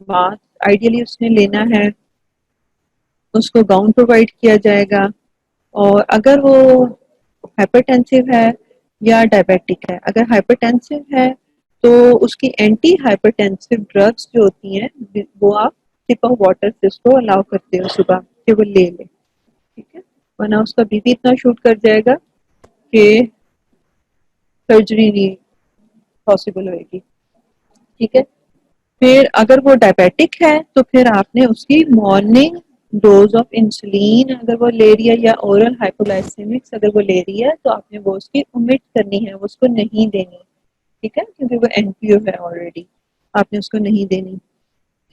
बात आइडियली उसने लेना है, उसको गाउन प्रोवाइड किया जाएगा. और अगर वो हाइपरटेंसिव है या डायबिटिक है, अगर हाइपरटेंसिव है तो उसकी एंटी हाइपरटेंसिव ड्रग्स जो होती हैं वो आप सिप ऑफ वाटर से उसको अलाउ करते हो सुबह कि वो ले ले, ठीक है, वरना उसका बीपी इतना शूट कर जाएगा कि सर्जरी नहीं पॉसिबल होएगी. ठीक है. फिर अगर वो डायबिटिक है तो फिर आपने उसकी मॉर्निंग डोज ऑफ इंसुलिन अगर वो ले रही है, या ओरल हाइपोग्लाइसेमिक्स अगर वो ले रही है, तो आपने वो उसकी ओमिट करनी है, वो उसको नहीं देनी. ठीक है, क्योंकि वो एनपीओ है ऑलरेडी, आपने उसको नहीं देनी.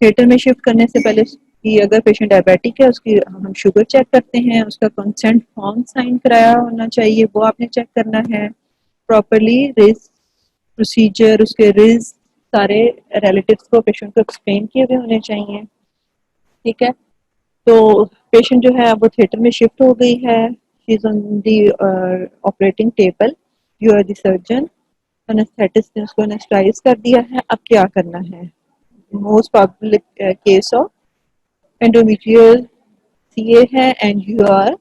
थिएटर में शिफ्ट करने से पहले कि अगर पेशेंट डायबिटिक है उसकी हम शुगर चेक करते हैं, उसका कंसेंट फॉर्म साइन कराया होना चाहिए, वो आपने चेक करना है प्रॉपरली. रिस्क प्रोसीजर, उसके रिस्क सारे रिलेटिव्स को पेशेंट को एक्सप्लेन किए हुए होने चाहिए. ठीक है. तो पेशेंट जो है वो थिएटर में शिफ्ट हो गई है, she is on the operating table, you are the surgeon. Anaesthetist ने उसको एनेस्थाइज कर दिया है। अब क्या करना है? Most public case of endometrial CA है and you are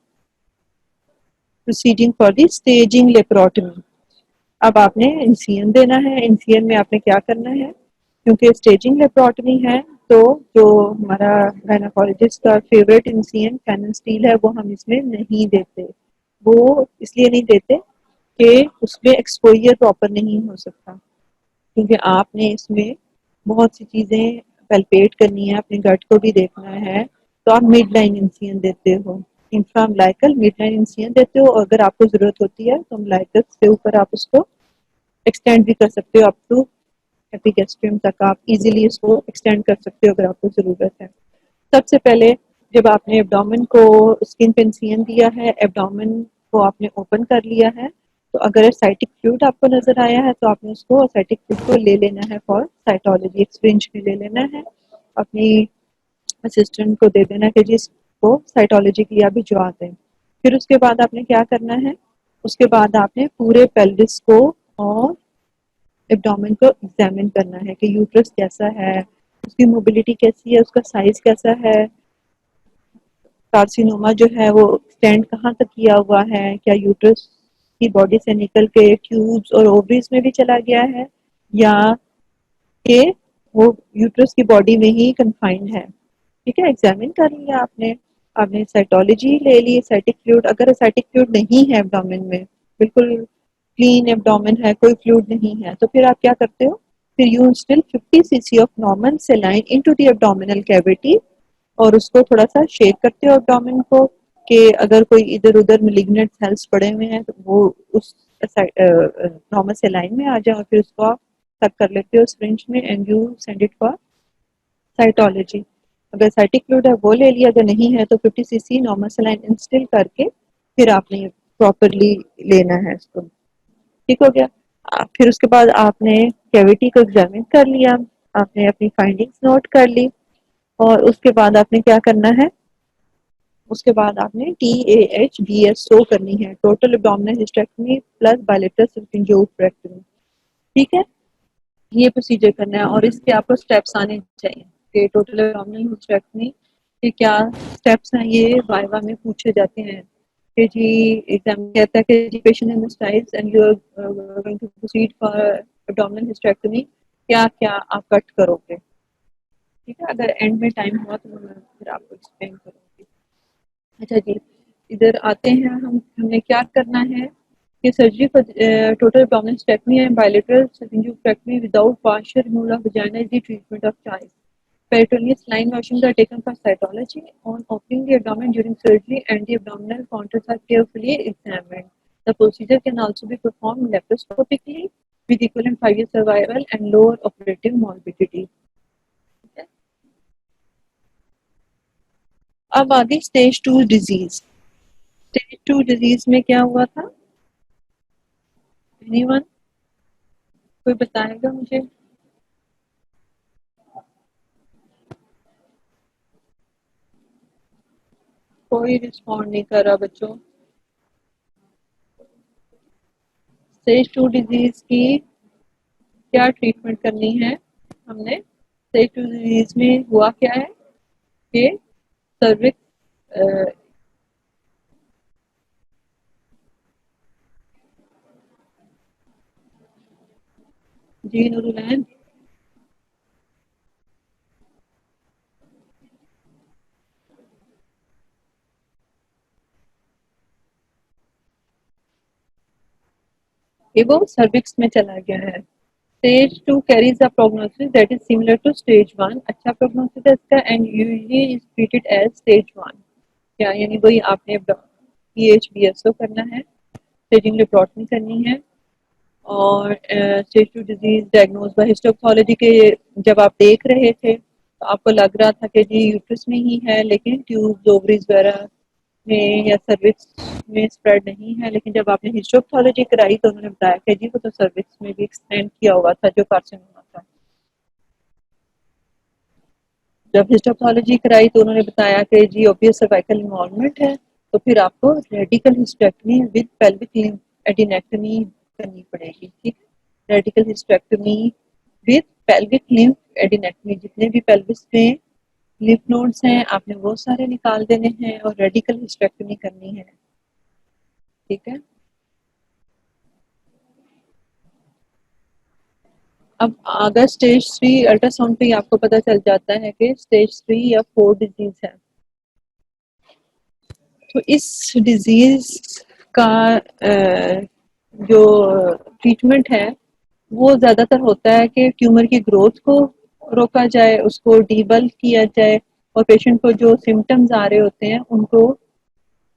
proceeding for the staging laparotomy. अब आपने इंसिजन देना है। इंसिजन में आपने क्या करना है, क्योंकि स्टेजिंग लेप्रोटमी है तो जो हमारा गायनेकोलॉजिस्ट का फेवरेट इंसिजन कैनन स्टील है वो हम इसमें नहीं देते। वो इसलिए नहीं देते कि उसमें एक्सपोजर प्रॉपर नहीं हो सकता, क्योंकि आपने इसमें बहुत सी चीज़ें पैल्पेट करनी है, अपने गट को भी देखना है। तो आप मिड लाइन इंसिजन देते हो, इंफ्राम्बिलाइकल मिड लाइन इंसिजन देते हो, और अगर आपको ज़रूरत होती है तो अम्बिलिकस से ऊपर आप उसको एक्सटेंड भी कर सकते हो, अप टू एपिगैस्ट्रियम तक आप इजीली इसको एक्सटेंड कर सकते हो अगर आपको ज़रूरत है। सबसे पहले जब आपने एब्डोमेन को स्किन पे इंसिजन दिया है, एब्डोमेन को आपने ओपन कर लिया है, तो अगर एसाइटिक फ्लूइड आपको नजर आया है तो आपने उसको एसाइटिक फ्लूइड को ले लेना है फॉर साइटोलॉजी, एक सिरिंज में ले लेना है, अपनी असिस्टेंट को दे देना कि जिसको साइटोलॉजी के लिए आप भिजवा दें। फिर उसके बाद आपने क्या करना है, उसके बाद आपने पूरे पेल्विस को और एब्डोमेन को एग्जामिन करना है कि यूट्रस कैसा है, उसकी मोबिलिटी कैसी है, उसका साइज कैसा है, कार्सिनोमा जो है वो एक्सटेंड कहाँ तक किया हुआ है, क्या यूट्रस की बॉडी से निकल के ट्यूब्स और ओवरीज में भी चला गया है, या कि वो यूट्रस की बॉडी में ही कन्फाइंड है। ठीक है, एग्जामिन कर लिया आपने। आपने साइटोलॉजी ले ली, साइटिक फ्लूइड, अगर साइटिक फ्लूइड नहीं है एब्डोमेन में, बिल्कुल क्लीन एब्डोमेन है, कोई फ्लूइड नहीं है, तो फिर आप क्या करते हो, फिर you instil 50 CC of normal saline into the abdominal cavity, और उसको थोड़ा सा शेक करते हो एब्डोमेन को कि अगर कोई इधर उधर मेलिग्नेंट सेल्स पड़े हुए हैं तो वो उस नॉर्मल सेलाइन में आ जाए, और फिर उसको आप तक कर लेते हो सिरिंज में and you send it for cytology. अगर साइटिक फ्लूइड है वो ले लिया, अगर नहीं है तो 50 सीसी नॉर्मल सेलाइन इंस्टिल करके फिर आपने प्रॉपरली लेना है इसको। ठीक हो गया। फिर उसके बाद आपने कैविटी को एग्जामिन कर लिया, आपने अपनी फाइंडिंग्स नोट कर ली, और उसके बाद आपने क्या करना है, उसके बाद आपने TAHBSO करनी है, total abdominal hysterectomy plus bilateral circumflexectomy. ठीक है, ये प्रोसीजर करना है, और इसके आपको स्टेप्स आने चाहिए कि टोटल एब्डोमिनल हिस्टेक्टमी के क्या स्टेप्स हैं, ये वाइवा में पूछे जाते हैं कि जी एग्जाम कहता है कि जी patient anaesthetised and you are going to proceed for abdominal hysterectomy, क्या क्या आप कट करोगे। ठीक है, अगर एंड में टाइम हुआ तो मैं फिर आपको एक्सप्लेन करूँगी। अच्छा जी, इधर आते हैं हमने क्या करना है कि surgery for total abdominal hysterectomy and bilateral circumflexectomy without partial removal of vagina is the treatment of choice. Peritoneous line washings are taken for cytology. On opening the abdomen during surgery and the abdominal contents are carefully examined. The procedure can also be performed laparoscopically with equivalent 5-year survival and lower operative morbidity. Okay. अब आ गई स्टेज 2 डिजीज। स्टेज 2 डिजीज में क्या हुआ था, एनीवन कोई बताएगा मुझे? कोई रिस्पॉन्ड नहीं कर रहा बच्चों। स्टेज 2 डिजीज की क्या ट्रीटमेंट करनी है हमने? स्टेज 2 डिजीज में हुआ क्या है कि सर्विक्स जी नूरुलैन, वो सर्विक्स में चला गया है। Stage 2 carries a prognosis that is similar to stage 1। अच्छा प्रोग्नोसिस है इसका and usually is treated as stage 1। क्या यानी वही आपने PHBSO करना है, स्टेजिंग लेप्रोटमी करनी है, और stage 2 disease diagnose by histopathology के जब आप देख रहे थे तो आपको लग रहा था कि जी यूट्रस में ही है, लेकिन ट्यूब्स ओवरीज वगैरह में या सर्विक्स में स्प्रेड नहीं है, लेकिन जब आपने हिस्टोपैथोलॉजी कराई तो उन्होंने बताया कि जी वो तो सर्विक्स में भी एक्सटेंड किया हुआ था जो कार्सिनोमा था। जब हिस्टोपैथोलॉजी कराई तो उन्होंने बताया कि जी ओबियस सर्वाइकल इन्वॉल्वमेंट है, तो फिर आपको radical hysterectomy with pelvic adenectomy करनी पड़ेगी। ठीक है, radical hysterectomy with pelvic lymph adenectomy, जितने भी पेल्विस में लिम्फ नोड्स हैं आपने वो सारे निकाल देने हैं और रेडिकल हिस्टेक्टोमी करनी है। ठीक है, अब अगर स्टेज 3 अल्ट्रासाउंड पे आपको पता चल जाता है कि स्टेज 3 या 4 डिजीज है, तो इस डिजीज का जो ट्रीटमेंट है वो ज़्यादातर होता है कि ट्यूमर की ग्रोथ को रोका जाए, उसको डीबल्क किया जाए और पेशेंट को जो सिम्टम्स आ रहे होते हैं उनको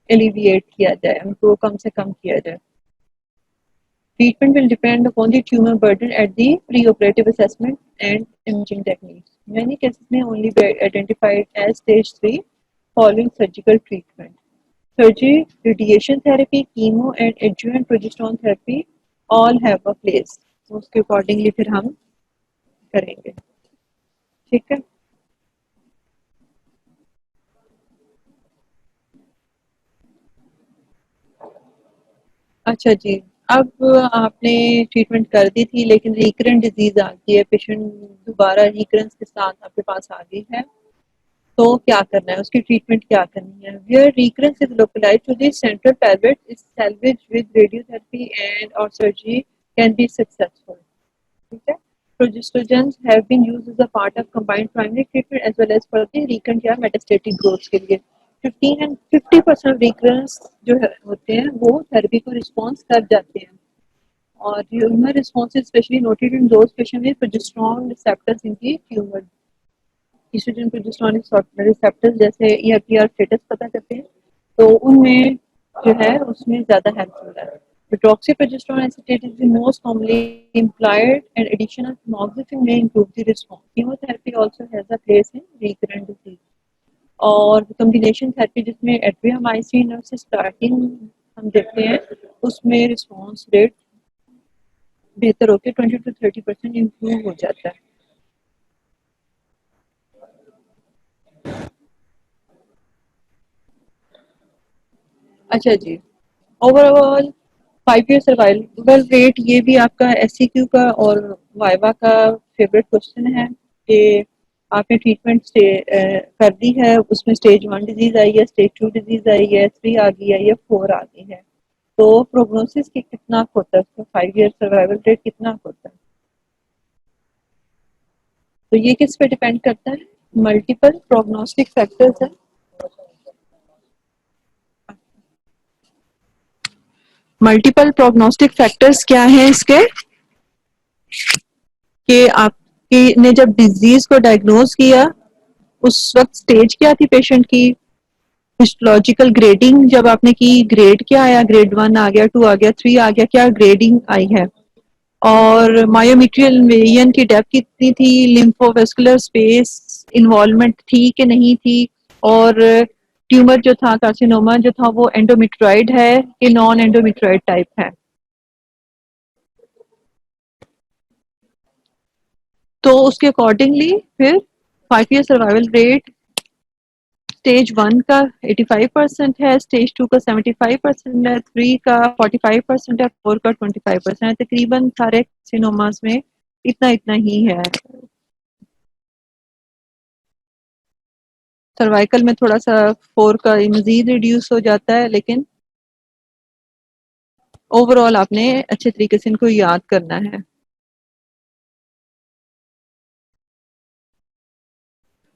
एलिविएट किया जाए, उनको कम से कम किया जाए। Treatment will depend upon the tumor burden at the preoperative assessment and imaging techniques. Many cases may only be identified as stage 3 following surgical treatment. Surgery, radiation therapy, chemo and adjuvant progesterone therapy all have a place. उसके accordingly फिर हम करेंगे। ठीक है, अच्छा जी। अब आपने ट्रीटमेंट कर दी थी लेकिन रिकरेंट डिजीज आ गई है, पेशेंट दोबारा रिकरेंस के साथ आपके पास आ गई है, तो क्या करना है, उसकी ट्रीटमेंट क्या करनी है। Where recurrence is localized to the central pelvis is salvaged with radiotherapy and or surgery can be successful. ठीक है, progestogens have been used as a part of combined primary treatment as well as for the recurrent या metastatic growth के लिए। 15 and 50% recurrence जो होते हैं वो थेरेपी को रिस्पॉन्स कर जाते हैं और tumor response is especially noted in those patients with progesterone receptors in the tumor। Oestrogen progesterone receptors जैसे ईआरपीआर स्टेटस पता करते हैं, तो उनमें जो है उसमें ज़्यादा हेल्पफुल है। Hydroxyprogesterone acetate is the most commonly employed and addition of tamoxifen may improve the response. Chemotherapy also has a place in recurrent disease. और कम्बिनेशन थेरेपी जिसमें एट्रियामाइसिन और सिस्टाटिन हम देखते हैं उसमें रिस्पॉन्स रेट बेहतर होकर 20 to 30% इम्प्रूव हो जाता है। अच्छा जी, ओवरऑल 5 ईयर सर्वाइवल रेट, ये भी आपका एससीक्यू का और वाइवा का फेवरेट क्वेश्चन है कि आपने ट्रीटमेंट कर दी है, उसमें स्टेज 1 डिजीज आई है, स्टेज 2 डिजीज आई है, 3 आ गई है या 4 आ गई है, तो प्रोग्नोसिस की कितना होता है, उसका 5 ईयर सर्वाइवल रेट कितना होता है। तो ये किस पे डिपेंड करता है, मल्टीपल प्रोग्नोस्टिक फैक्टर्स है। मल्टीपल प्रोग्नोस्टिक फैक्टर्स क्या हैं इसके, कि आपकी ने जब डिजीज को डायग्नोज किया उस वक्त स्टेज क्या थी पेशेंट की, हिस्टोलॉजिकल ग्रेडिंग जब आपने की ग्रेड क्या आया, ग्रेड 1 आ गया, 2 आ गया, 3 आ गया, क्या ग्रेडिंग आई है, और मायोमेट्रियल इन्वेजन की डेप्थ कितनी थी, लिम्फोवेस्कुलर स्पेस इन्वॉल्वमेंट थी कि नहीं थी, और ट्यूमर जो था कार्सिनोमा जो था वो एंडोमेट्रॉइड है कि नॉन एंडोमेट्रॉइड टाइप है। तो उसके अकॉर्डिंगली फिर 5 ईयर सर्वाइवल रेट स्टेज 1 का 85% है, स्टेज 2 का 75% है, 3 का 45% है, 4 का 25% है, तकरीबन सारे कार्सिनोमास में इतना इतना ही है। सर्वाइकल में थोड़ा सा 4 का मजीद रिड्यूस हो जाता है, लेकिन ओवरऑल आपने अच्छे तरीके से इनको याद करना है।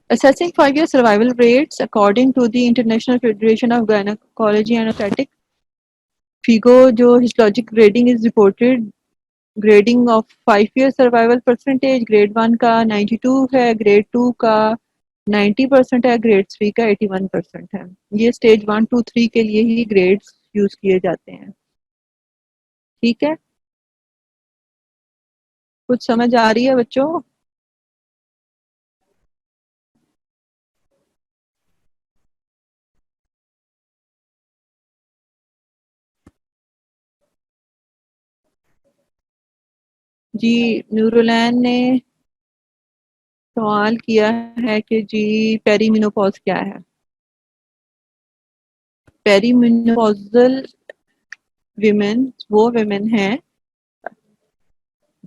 Assessing 5-year survival rates according to the International Federation of Gynecology and Obstetrics, FIGO जो histologic grading is reported grading of 5 year survival percentage, grade 1 का 92 है, ग्रेड 2 का 90% है, ग्रेड 3 का 81% है। ये स्टेज 1 2 3 के लिए ही ग्रेड्स यूज किए जाते हैं। ठीक है, कुछ समझ आ रही है बच्चों। जी, न्यूरोलैन ने सवाल किया है कि जी पेरीमिनोपॉज क्या है। पेरीमिनोपॉजल विमेन वो विमेन हैं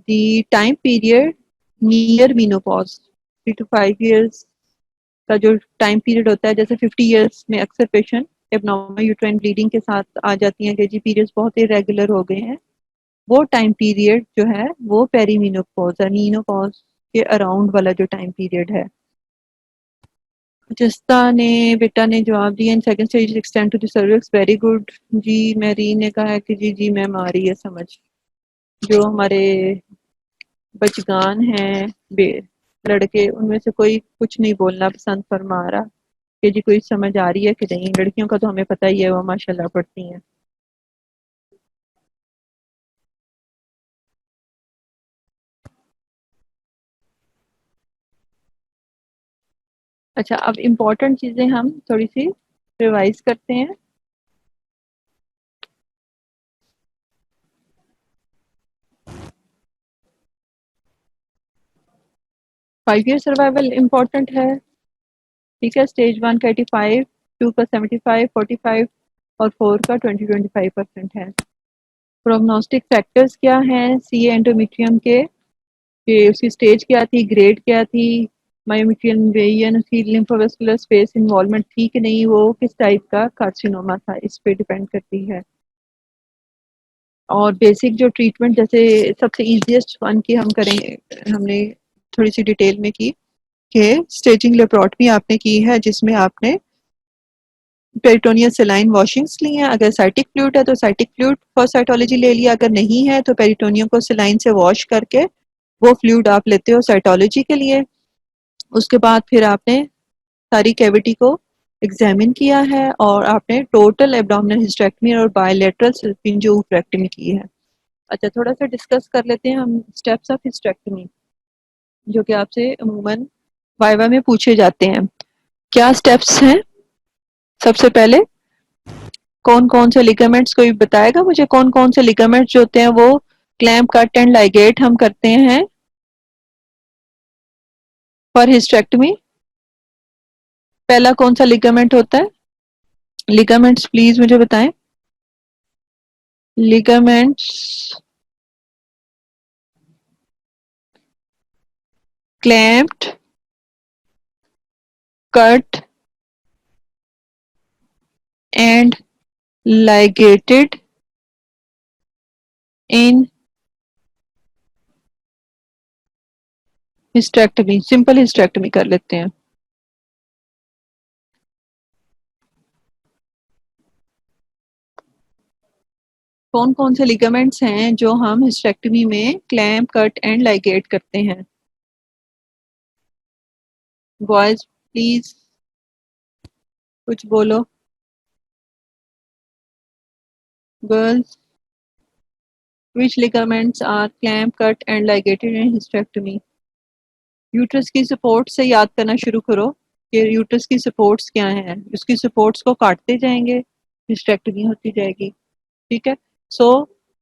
the time period near menopause 3 to 5 years का जो टाइम पीरियड होता है, जैसे 50 years में अक्सर पेशेंट एबनॉर्मल यूट्राइन ब्लीडिंग के साथ आ जाती हैं कि जी पीरियड्स बहुत इरेगुलर हो गए हैं, वो टाइम पीरियड जो है वो पेरीमीनोपॉज है, मीनोपॉज के अराउंड वाला जो टाइम पीरियड है। जस्ता ने बेटा ने जवाब दिया, in second stage extend to the cervix, very good जी। मैरी ने कहा है कि जी जी मैम आ रही है समझ। जो हमारे बचगान हैं लड़के, उनमें से कोई कुछ नहीं बोलना पसंद फरमा रहा कि जी कोई समझ आ रही है कि नहीं। लड़कियों का तो हमें पता ही है, वो माशाल्लाह पढ़ती हैं। अच्छा, अब इम्पोर्टेंट चीजें हम थोड़ी सी रिवाइज करते हैं। 5 year सर्वाइवल इम्पोर्टेंट है, ठीक है। स्टेज 1 का 85, 2 का 75, 45 और 4 का 20-25% है। प्रोग्नोस्टिक फैक्टर्स क्या हैं सी एंडोमेट्रियम के, कि उसकी स्टेज क्या थी, ग्रेड क्या थी, मायोमेट्रियम वेरिएन, उसकी लिम्फोवास्कुलर स्पेस इन्वॉल्वमेंट थी कि नहीं, वो किस टाइप का कार्सिनोमा था, इस पे डिपेंड करती है। और बेसिक जो ट्रीटमेंट, जैसे सबसे इजीएस्ट वन की हम करें, हमने थोड़ी सी डिटेल में की कि स्टेजिंग लेप्रोटमी आपने की है, जिसमें आपने पेरिटोनियल सेलाइन वॉशिंग्स ली हैं। अगर साइटिक फ्लूइड है तो साइटिक फ्लूइड फॉर साइटोलॉजी ले लिया, अगर नहीं है तो पेरिटोनियम को सेलाइन से वॉश करके वो फ्लूइड आप लेते हो साइटोलॉजी के लिए। उसके बाद फिर आपने सारी कैविटी को एग्जामिन किया है और आपने टोटल एब्डोमिनल हिस्टेक्टमी और बायलैटरल सिंजोफ्रेक्टमी की है। अच्छा, थोड़ा सा डिस्कस कर लेते हैं हम स्टेप्स ऑफ हिस्टेक्टमी, जो कि आपसे अमूमन वाइवा में पूछे जाते हैं। क्या स्टेप्स हैं? सबसे पहले कौन कौन से लिगामेंट्स, कोई बताएगा मुझे कौन कौन से लिगामेंट्स जो होते हैं वो क्लैंप, कट एंड लाइगेट हम करते हैं फॉर हिस्टेक्टमी? पहला कौन सा लिगामेंट होता है? लिगामेंट्स प्लीज मुझे बताएं। Ligaments, clamped, cut and ligated in hysterectomy. Simple hysterectomy कर लेते हैं। कौन कौन से लिगामेंट्स हैं जो हम हिस्टेक्टमी में क्लैंप, कट एंड लाइगेट करते हैं? बॉयज प्लीज कुछ बोलो। Girls, which ligaments are clamp, cut and ligated in hysterectomy? Uterus की सपोर्ट से याद करना शुरू करो कि यूट्रस की सपोर्ट्स क्या हैं, उसकी सपोर्ट्स को काटते जाएंगे, हिस्टेक्टमी होती जाएगी, ठीक है। सो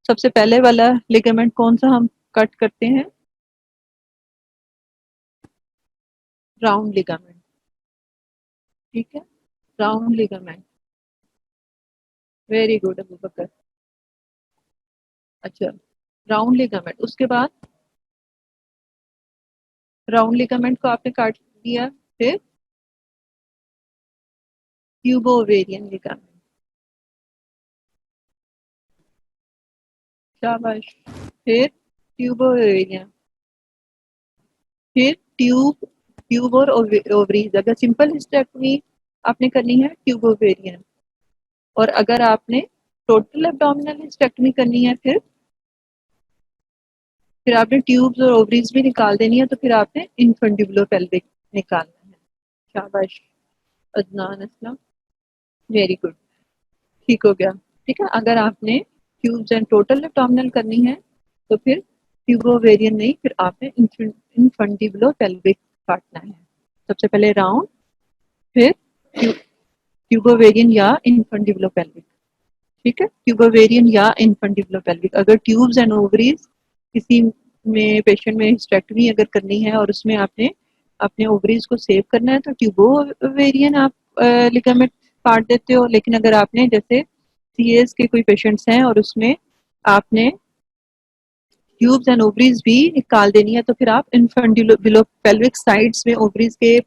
सबसे पहले वाला लिगामेंट कौन सा हम कट करते हैं? राउंड लिगामेंट, ठीक है। Round ligament, very good Abu Bakar. अच्छा, राउंड लिगामेंट, उसके बाद राउंड लिगामेंट को आपने काट दिया, फिर ट्यूबोवेरियन लिगामेंट, शाबाश। फिर ट्यूबोवेरियन, फिर ट्यूब और ओवरीज। अगर सिंपल हिस्टेक्टमी आपने करनी है, ट्यूबोवेरियन। और अगर आपने टोटल एब्डोमिनल हिस्टेक्टमी करनी है, फिर आपने ट्यूब्स और ओवरीज भी निकाल देनी है, तो फिर आपने इन्फंडिबुलो पेल्विक निकालना है। शाबाश अदनान असलम, वेरी गुड, ठीक हो गया, ठीक है। अगर आपने ट्यूब्स एंड टोटल एब्डोमिनल करनी है तो फिर ट्यूबोवेरियन नहीं, फिर आपने इन्फंडिबुलो पेल्विक काटना है। सबसे पहले राउंड, फिर ट्यूबोवेरियन या इन्फंडिबुलो पेल्विक, ठीक है। ट्यूबोवेरियन या इन्फंडिबुलो पेल्विक। अगर ट्यूब्स एंड ओवरीज किसी में पेशेंट में हिस्टेक्टमी अगर करनी है और उसमें आपने अपने ओवरीज को सेव करना है तो ट्यूबोवेरियन आप लिगामेंट काट देते हो। लेकिन अगर आपने जैसे सीएस के कोई पेशेंट्स हैं और उसमें आपने ट्यूब्स एंड ओवरीज भी निकाल देनी है तो फिर आप इन्फेंडिबुलो पेल्विक साइड्स में ओवरीज के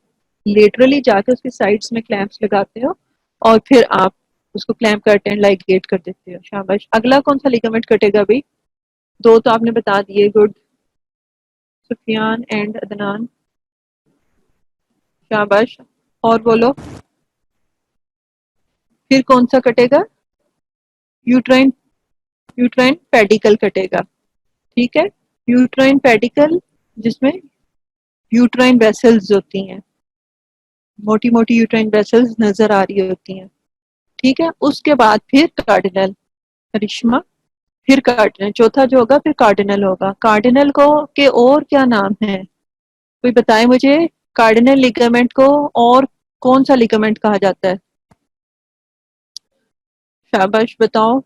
लेटरली जाके उसके साइड्स में क्लैंप्स लगाते हो और फिर आप उसको क्लैंप करते हैं, लाइगेट कर देते हो। शाबाश। अगला कौन सा लिगामेंट कटेगा भाई? दो तो आपने बता दिए, गुड। सुफियान एंड अदनान, शाबाश। और बोलो, फिर कौन सा कटेगा? यूट्राइन, यूट्राइन पेडिकल कटेगा, ठीक है। यूट्राइन पेडिकल जिसमें यूट्राइन वेसल्स होती हैं, मोटी मोटी यूट्राइन वेसल्स नजर आ रही होती हैं, ठीक है। उसके बाद फिर कार्डिनल, करिश्मा, फिर कार्डिनल, चौथा जो होगा फिर कार्डिनल होगा। कार्डिनल को के और क्या नाम है? कोई बताए मुझे, कार्डिनल लिगामेंट को और कौन सा लिगामेंट कहा जाता है? शाबाश, बताओ।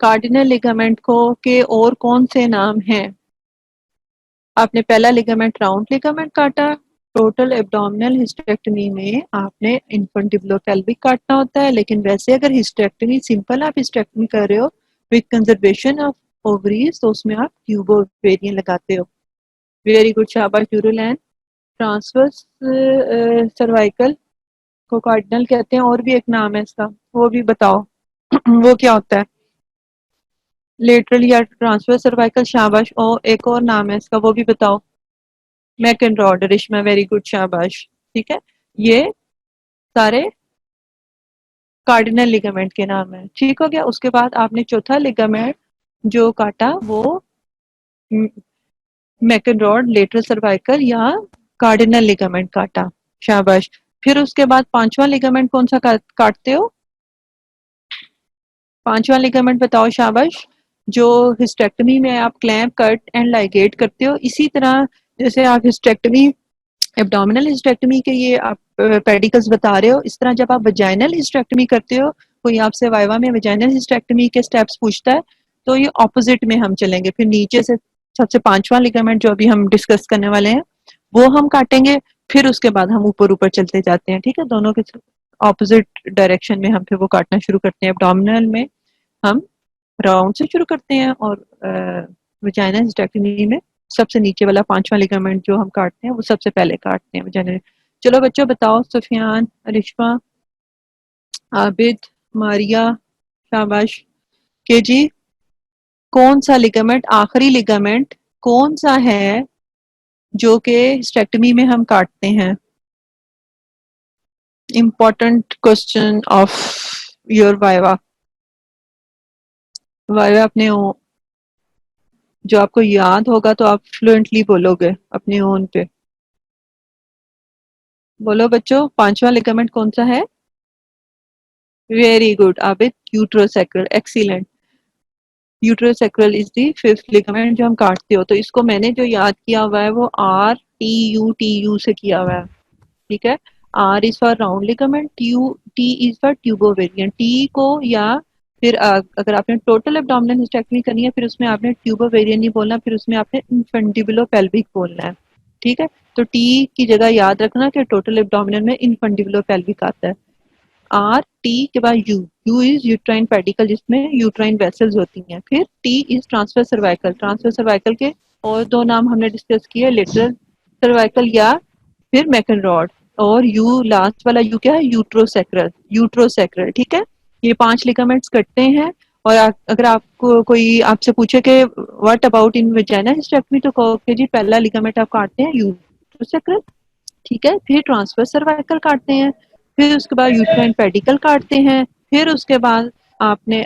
कार्डिनल लिगामेंट को के और कौन से नाम हैं? आपने पहला लिगामेंट राउंड लिगामेंट काटा, टोटल एब्डोमिनल हिस्टेक्टमी में आपने इन्फेंटिबुलोपेल्विक काटना होता है, लेकिन वैसे अगर हिस्टेक्टमी सिंपल आप हिस्टेक्टमी कर रहे हो विद कंजर्वेशन ऑफ ओवरीज तो उसमें आप ट्यूबोवेरियन लगाते हो। वेरी गुड, शाबाश ड्यूरोलैन। ट्रांसवर्स सर्वाइकल को कार्डिनल कहते हैं, और भी एक नाम है इसका, वो भी बताओ। वो क्या होता है? लेटरल या ट्रांसवर्स सर्वाइकल, शाबाश। और एक और नाम है इसका, वो भी बताओ। मैकनरॉड, रिश्मा, वेरी गुड, शाबाश। ठीक है, ये सारे कार्डिनल लिगामेंट के नाम है, ठीक हो गया। उसके बाद आपने चौथा लिगामेंट जो काटा वो मैकनरॉड लेटरल सर्वाइकल या कार्डिनल लिगामेंट काटा, शाबाश। फिर उसके बाद पांचवा लिगामेंट कौन सा काटते हो? पांचवा लिगामेंट बताओ, शाबाश। जो हिस्टेक्टमी में आप क्लैंप, कट एंड लाइगेट करते हो, इसी तरह जैसे आप हिस्टेक्टमी, एब्डोमिनल हिस्टेक्टमी के ये आप पेडिकल्स बता रहे हो, इस तरह जब आप वजाइनल हिस्टेक्टमी करते हो, कोई आपसे वाइवा में वजाइनल हिस्टेक्टमी के स्टेप्स पूछता है तो ये ऑपोजिट में हम चलेंगे। फिर नीचे से सबसे पांचवा लिगामेंट जो अभी हम डिस्कस करने वाले हैं वो हम काटेंगे, फिर उसके बाद हम ऊपर ऊपर चलते जाते हैं, ठीक है। दोनों के ऑपोजिट डायरेक्शन में हम फिर वो काटना शुरू करते हैं। एब्डोमिनल में हम राउंड से शुरू करते हैं और वजाइनल हिस्टेक्टमी में सबसे नीचे वाला पांचवा लिगामेंट जो हम काटते हैं वो सबसे पहले काटते हैं वजाइनल। चलो बच्चों बताओ, सुफियान, रिश्मा, आबिद, मारिया, शाबाश। के जी, कौन सा लिगामेंट, आखिरी लिगामेंट कौन सा है जो कि हिस्टेक्टमी में हम काटते हैं? Important question of your viva. Viva अपने जो आपको याद होगा तो आप फ्लुएंटली बोलोगे अपने ओन पे। बोलो बच्चों, पांचवा लिगामेंट कौन सा है? Very good Abid, uterosacral, excellent. Uterosacral is the fifth ligament जो हम काटते हो। तो इसको मैंने जो याद किया हुआ है वो RTU से किया हुआ है, ठीक है। R is for round ligament, T is for tubovarian. T को या फिर अगर आपने टोटल एब्डोमिनल हिस्टेक्टमी करनी है फिर उसमें आपने ट्यूबोवेरियन नहीं बोलना, फिर उसमें आपने इन्फेंडिबुलोपेल्विक बोलना है, ठीक है। तो टी की जगह याद रखना कि टोटल एब्डोमिनल में इन्फेंडिबुलोपेल्विक आता है। RT के बाद यू इज यूट्राइन पेडिकल जिसमें यूट्राइन वेसल्स होती हैं। फिर T is transfer cervical, transfer cervical के और दो नाम हमने डिस्कस किए, लेटरल सर्वाइकल या फिर मैकनरॉड। और यू लास्ट वाला यू क्या है? यूट्रोसैक्रल, यूट्रोसैक्रल, ठीक है। ये पांच लिगामेंट्स कटते हैं। और अगर आपको कोई आपसे पूछे कि what about in vagina hysterectomy तो कहोगे जी पहला लिगामेंट आप काटते हैं यूट्रोसैक्रल, ठीक है। फिर ट्रांसफर सर्वाइकल काटते हैं, फिर उसके बाद यूट्राइन पेडिकल काटते हैं, फिर उसके बाद आपने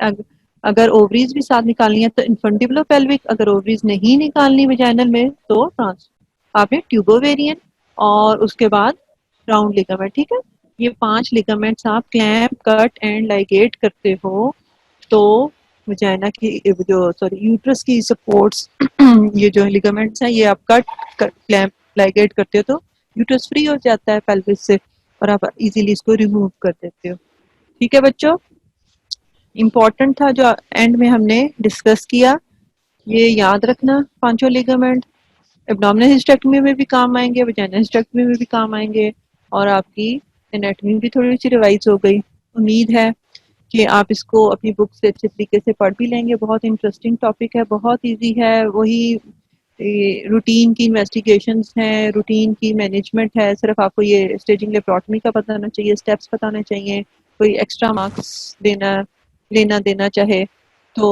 अगर ओवरीज भी साथ निकालनी है तो इन्फेंटिबुलोपेल्विक, अगर ओवरीज नहीं निकालनी वेजाइनल में तो आपने ट्यूबोवेरियन, और उसके बाद राउंड लिगामेंट, ठीक है। ये पांच लिगामेंट्स आप क्लैंप, कट एंड लाइगेट करते हो तो वजाइना की जो सॉरी यूट्रस की सपोर्ट्स ये जो लिगामेंट्स हैं ये आप कट क्लैंप लाइगेट करते हो तो यूट्रस फ्री हो जाता है पेल्विस से और आप इजीली इसको रिमूव कर देते हो, ठीक है बच्चों। इम्पोर्टेंट था जो एंड में हमने डिस्कस किया, ये याद रखना। पांचों लिगामेंट एब्डोमिनल हिस्टेक्टमी में भी काम आएंगे, वजाइनल हिस्टेक्टमी में भी काम आएंगे, और आपकी एनाटॉमी भी थोड़ी सी रिवाइज हो गई, उम्मीद है। कि आप इसको अपनी बुक से अच्छे तरीके से पढ़ भी लेंगे। बहुत इंटरेस्टिंग टॉपिक है, बहुत इजी है। वही रूटीन की इन्वेस्टिगेशंस हैं, रूटीन की मैनेजमेंट है। सिर्फ आपको ये स्टेजिंग लेप्रोटमी का पता होना चाहिए, स्टेप्स पता होने चाहिए। कोई एक्स्ट्रा मार्क्स देना लेना देना चाहे तो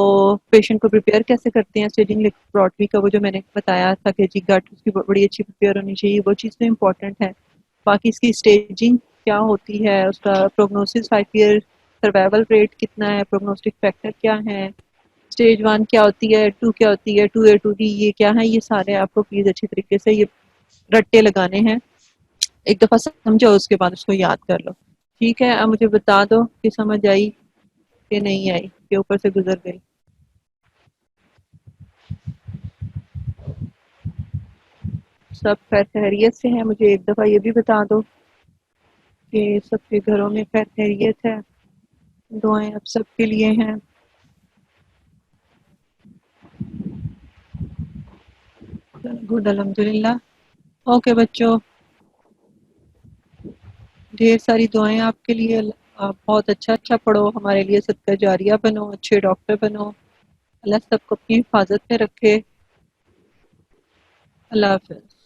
पेशेंट को प्रिपेयर कैसे करते हैं स्टेजिंग लेप्रोटमी का, वो जो मैंने बताया था कि जी गट उसकी बड़ी अच्छी प्रिपेयर होनी चाहिए, वो चीज़ तो इम्पोर्टेंट है। बाकी इसकी स्टेजिंग क्या होती है, उसका प्रोग्नोसिस 5 ईयर सर्वाइवल रेट कितना है, प्रोग्नोस्टिक फैक्टर क्या है, स्टेज 1 क्या होती है, 2 क्या होती है, 2A 2D ये क्या है, ये सारे आपको प्लीज अच्छी तरीके से ये रट्टे लगाने हैं। एक दफ़ा समझो उसके बाद उसको याद कर लो। ठीक है, अब मुझे बता दो कि समझ आई कि नहीं आई, कि ऊपर से गुजर गई। सब खैर खैरियत से है? मुझे एक दफ़ा ये भी बता दो कि सबके घरों में खैर खैरियत है। दुआएं अब सबके लिए हैं। गुड, अल्हम्दुलिल्लाह। ओके बच्चों, ढेर सारी दुआएं आपके लिए। आप बहुत अच्छा अच्छा पढ़ो, हमारे लिए सदका जारिया बनो, अच्छे डॉक्टर बनो। अल्लाह सबको अपनी हिफाजत में रखे। अल्लाह हाफ़िज़।